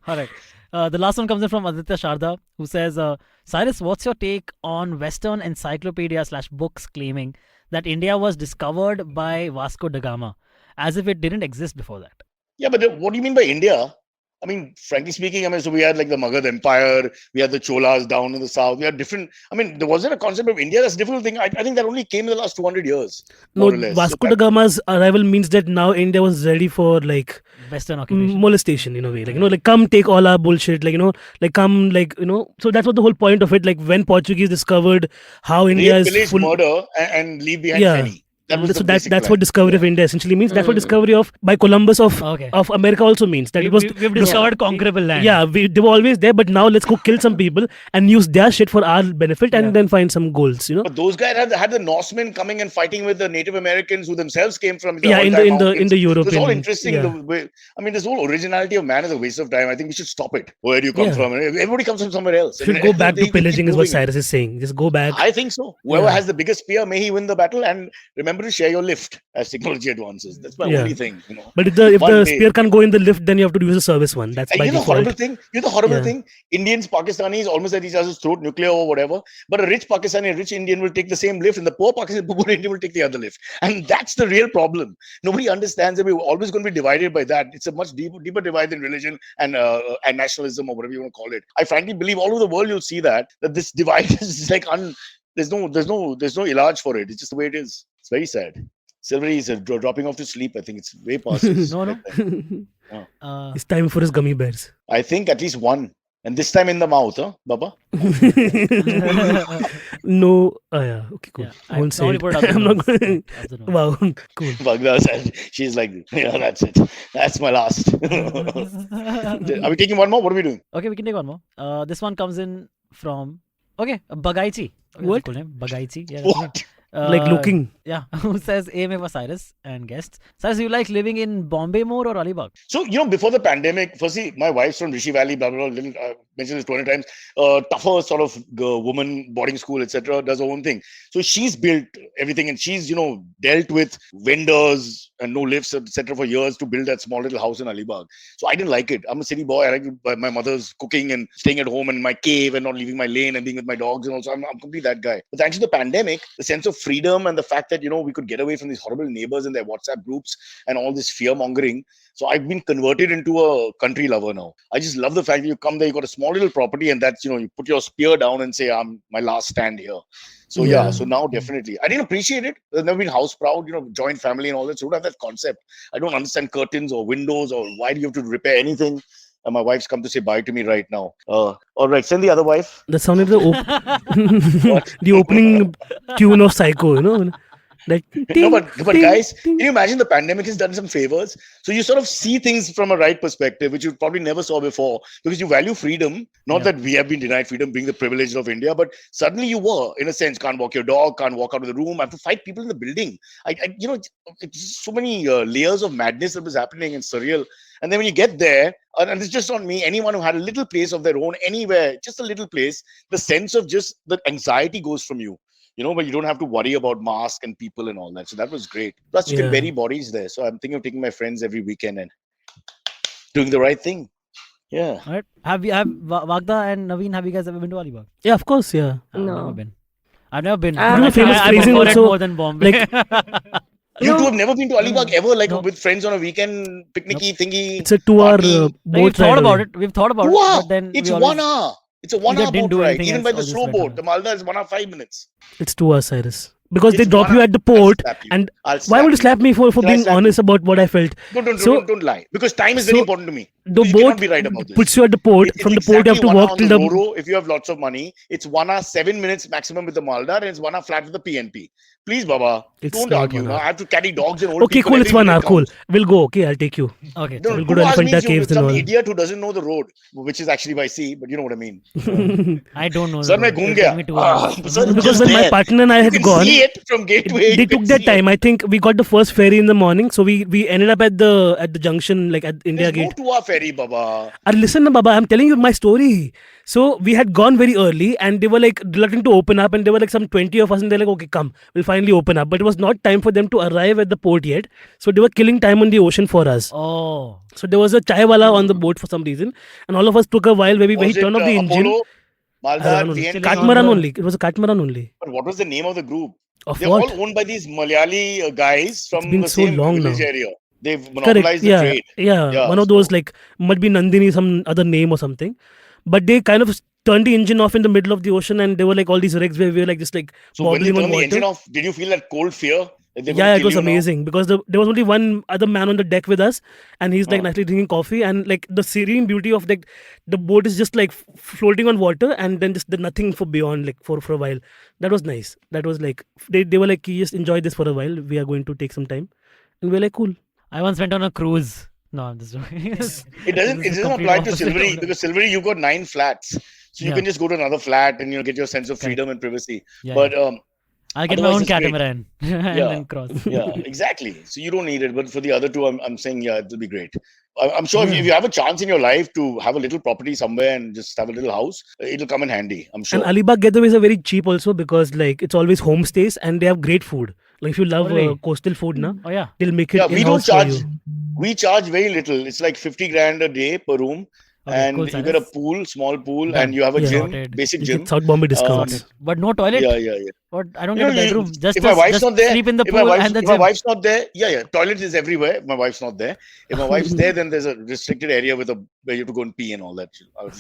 All right. The last one comes in from Aditya Sharda, who says, Cyrus, what's your take on Western encyclopedia / books claiming that India was discovered by Vasco da Gama, as if it didn't exist before that? Yeah, but what do you mean by India? I mean, frankly speaking, so we had like the Magadha Empire, we had the Cholas down in the south, we had different, there wasn't a concept of India. That's a difficult thing. I think that only came in the last 200 years. No, Vasco da Gama's arrival means that now India was ready for Western occupation. Molestation in a way. Come take all our bullshit, so that's what the whole point of it, when Portuguese discovered how India is full... murder and leave behind penny. That's what discovery of India essentially means. That's what discovery by Columbus of America also means. That we've discovered conquerable land. Yeah, they were always there, but now let's go kill some people and use their shit for our benefit and then find some goals. But those guys had the Norsemen coming and fighting with the Native Americans who themselves came from in the European. It's all interesting. Yeah. This whole originality of man is a waste of time. I think we should stop it. Where do you come from? Everybody comes from somewhere else. Should go back to pillaging is what Cyrus is saying. Just go back. I think so. Whoever has the biggest spear, may he win the battle. And remember to share your lift as technology advances. That's my only thing. But if the spear can't go in the lift, then you have to use a service one. That's by default. The horrible thing. Indians, Pakistanis, almost at each other's throat, nuclear or whatever. But a rich Pakistani, a rich Indian will take the same lift, and the poor Pakistani, poor Indian will take the other lift. And that's the real problem. Nobody understands that we're always going to be divided by that. It's a much deeper divide than religion and nationalism or whatever you want to call it. I frankly believe all over the world you'll see that this divide is like there's no ilaj for it. It's just the way it is. It's very sad. Silverie is dropping off to sleep. I think it's way past his bedtime. It's time for his gummy bears. I think at least one. And this time in the mouth, huh, Baba? No. Yeah. Okay, cool. Yeah, I won't say it. I'm not going. Wow, cool. Vagda said, she's like, that's it. That's my last. Are we taking one more? What are we doing? Okay, we can take one more. This one comes in from Bagaichi. What? Cool name. Bagaichi. Yeah, what? Like looking. Yeah. Who says AMA for Cyrus and guests? Cyrus, you like living in Bombay more or Alibag? So, before the pandemic, firstly, my wife's from Rishi Valley, blah, blah, blah. Mentioned this 20 times. Tougher sort of woman, boarding school, etc. Does her own thing. So she's built everything, and she's, dealt with vendors and no lifts, etc. for years to build that small little house in Alibag. So I didn't like it. I'm a city boy. I like my mother's cooking and staying at home and in my cave and not leaving my lane and being with my dogs. And also, I'm completely that guy. But thanks to the pandemic, the sense of freedom and the fact that, we could get away from these horrible neighbors and their WhatsApp groups and all this fear mongering. So I've been converted into a country lover now. I just love the fact that you come there, you got a small little property, and that's, you put your spear down and say, I'm my last stand here. So so now definitely. I didn't appreciate it. I've never been house proud, joint family and all that. So I don't have that concept. I don't understand curtains or windows or why do you have to repair anything. And my wife's come to say bye to me right now. All right, send the other wife. That sounded the opening tune of Psycho, Like, no, but guys, can you imagine the pandemic has done some favors? So you sort of see things from a right perspective, which you probably never saw before, because you value freedom. Not that we have been denied freedom, being the privilege of India, but suddenly you were, in a sense, can't walk your dog, can't walk out of the room, have to fight people in the building. It's so many layers of madness that was happening and surreal. And then when you get there, and it's just not me, anyone who had a little place of their own, anywhere, just a little place, the sense of just the anxiety goes from you. But you don't have to worry about masks and people and all that. So that was great. Plus, you can bury bodies there. So I'm thinking of taking my friends every weekend and doing the right thing. Yeah. All right. Have Vagda and Naveen, have you guys ever been to Alibag? Yeah, of course, yeah. No. I've never been. I famous I phrasing prefer it also, more than Bombay. You two have never been to Alibag ever, like with friends on a weekend picnicky thingy? It's a 2-hour We've boat thought ride about away. it. We've thought about it. But then It's we 1 hour. It's a 1 hour didn't boat do ride. anything Even else by or the just slow went boat, on the Malda is 1 hour 5 minutes. It's 2 hours, Cyrus. Because they It's drop 1 you hour. at the port, I'll slap you. and I'll why slap would you slap me for Can I being slap honest about what I felt? Don't lie. Because time is very important to me. The You boat cannot be right about this. puts you at the port. It's From the port, you have to exactly 1 hour walk on till the the. Ro-Ro if you have lots of money. It's 1 hour 7 minutes maximum with the Malda, and it's 1 hour flat with the PNP. Please, Baba, It's don't not argue. 1 Now hour. I have to carry dogs and old Okay, people. cool. It's Every 1 hour. minute Cool. counts. We'll go. Okay, I'll take you. Okay. No, We'll 2 go to hours Elephanta means Caves and some all. idiot who doesn't know the road, which is actually by sea, but you know what I mean. I don't know. Sir, मैं घूम गया. Sir, Because just when my there. partner and I You had can gone, see it from gateway. they took their time. I think we got the first ferry in the morning, so we ended up at the junction, like at India There's no Gate. 2 hour ferry, Baba. Listen, Baba, I'm telling you my story. So we had gone very early, and they were like reluctant to open up, and there were like some 20 of us, and they're like, okay, come, we'll finally open up. But it was not time for them to arrive at the port yet, so they were killing time on the ocean for us. Oh. So there was a chai wala on the boat for some reason, and all of us took a while where Was he turned off the engine. Apollo, Malda, I don't know. TNT? Catamaran only. It was a catamaran only. But what was the name of the group? Of They're what? all owned by these Malayali guys from been the so same long village now. area. They've Correct. monopolized the Yeah, trade. yeah. One of those like might be Nandini, some other name or something. But they kind of turned the engine off in the middle of the ocean, and there were like all these rigs where we were like just like So when they wobbling on turned the water. engine off, did you feel that cold fear? That they're Yeah, gonna it kill was you now? amazing because there was only one other man on the deck with us, and he's like nicely drinking coffee, and like the serene beauty of like the boat is just like floating on water, and then just the nothing for beyond like for a while. That was nice. That was like they were like, you just enjoy this for a while. We are going to take some time, and we're like, cool. I once went on a cruise. No, I'm just joking. It doesn't This is apply to complete Silverie opposite. because Silverie you've got 9 flats. So you can just go to another flat and get your sense of freedom and privacy. Yeah, But I'll get my otherwise own it's great. catamaran and Yeah. then cross. yeah, exactly. So you don't need it. But for the other two, I'm saying, yeah, it'll be great. I'm sure if you have a chance in your life to have a little property somewhere and just have a little house, it'll come in handy. I'm sure. And Alibag getaways are very cheap also because like it's always homestays and they have great food. Like if you love Really? coastal food, na, Oh yeah. they'll make it Yeah, we don't in-house for charge. you. We charge very little. It's like 50 grand a day per room. Okay, And cool, you get a Cyrus. pool, small pool, Done. and you have a Yeah. gym, Sorted. basic You gym. get South Bombay discounts. But no toilet. Yeah. But I don't You get know, a bedroom. Just if my wife's just not there, sleep in the if my pool wife's, and the if my gym. wife's not there, toilet is everywhere. If my wife's not there. If my wife's there, then there's a restricted area where you have to go and pee and all that.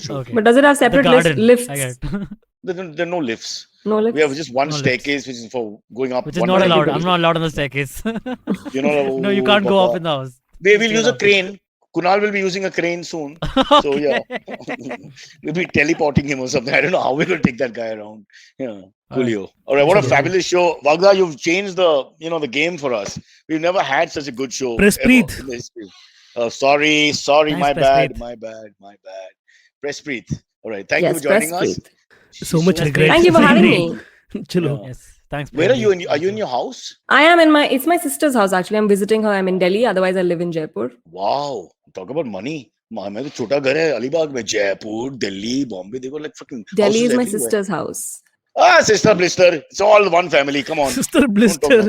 Sure. Okay. But does it have The separate garden. lifts? I get. There are no lifts. No lifts? We have just one No lifts. staircase, which is for going up. Which is one not by allowed. one. I'm not allowed on the staircase. You know, No, you can't go up in the house. We will Stay use a down. crane. Kunal will be using a crane soon. So yeah, we'll be teleporting him or something. I don't know how we're going to take that guy around. Yeah, coolio. All right, what a fabulous show, Vagda. You've changed the game for us. We've never had such a good show. Press ever Preet. in the history. Sorry, Thanks, my Press bad, Preet. my bad. Press Preet. All right, thank Yes, you for joining press us. Preet. So much Yes, regret. Thank you for having me. Chalo. Yeah. Yes. Thanks. Where are Prem. you? Are you in your house? I am it's my sister's house actually. I'm visiting her. I'm in Delhi. Otherwise, I live in Jaipur. Wow. Talk about money. मैं तो छोटा घर है अलीबाग में जयपुर दिल्ली बॉम्बे देखो like fucking Delhi houses is my everywhere. sister's house. Sister blister. It's all one family. Come on. Sister blister.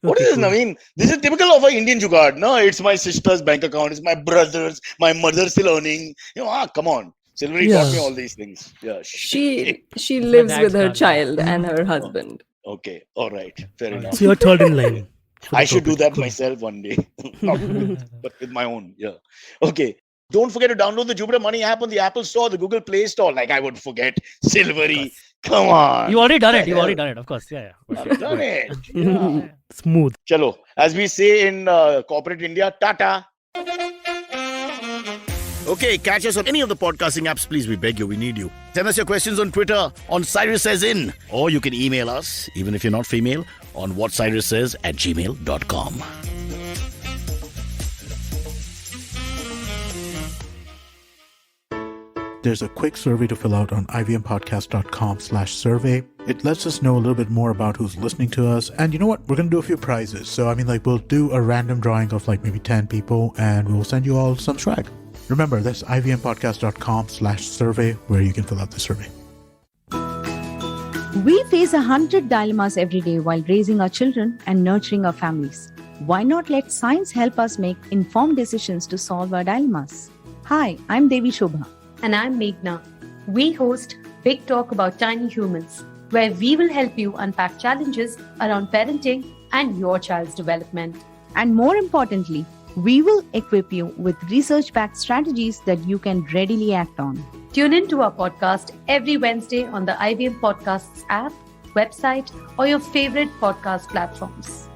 What is this, Naveen? This is typical of an Indian jugaad. No, it's my sister's bank account. It's my brother's. My mother's still earning. Come on. Silverie taught me all these things. Yeah. She lives dad's with her card. child and her husband. Okay. All right. Fair enough. So you're third in line. I should do that myself one day. Not but with my own. Yeah. Okay. Don't forget to download the Jupiter Money app on the Apple Store, the Google Play Store. Like I would forget. Silverie. Come on. You already done it. You already done it. Of course. Yeah. I've done it. Yeah. Smooth. Chalo. As we say in corporate India, tata. Okay, catch us on any of the podcasting apps, please. We beg you, we need you. Send us your questions on Twitter on Cyrus Says In. Or you can email us, even if you're not female, on whatcyrussays@gmail.com. There's a quick survey to fill out on ivmpodcast.com/survey. It lets us know a little bit more about who's listening to us. And you know what? We're going to do a few prizes. So, we'll do a random drawing of maybe 10 people and we'll send you all some swag. Remember, that's ivmpodcast.com/survey where you can fill out the survey. We face 100 dilemmas every day while raising our children and nurturing our families. Why not let science help us make informed decisions to solve our dilemmas? Hi, I'm Devi Shobha. And I'm Meghna. We host Big Talk About Tiny Humans, where we will help you unpack challenges around parenting and your child's development. And more importantly, we will equip you with research-backed strategies that you can readily act on. Tune in to our podcast every Wednesday on the IVM Podcasts app, website, or your favorite podcast platforms.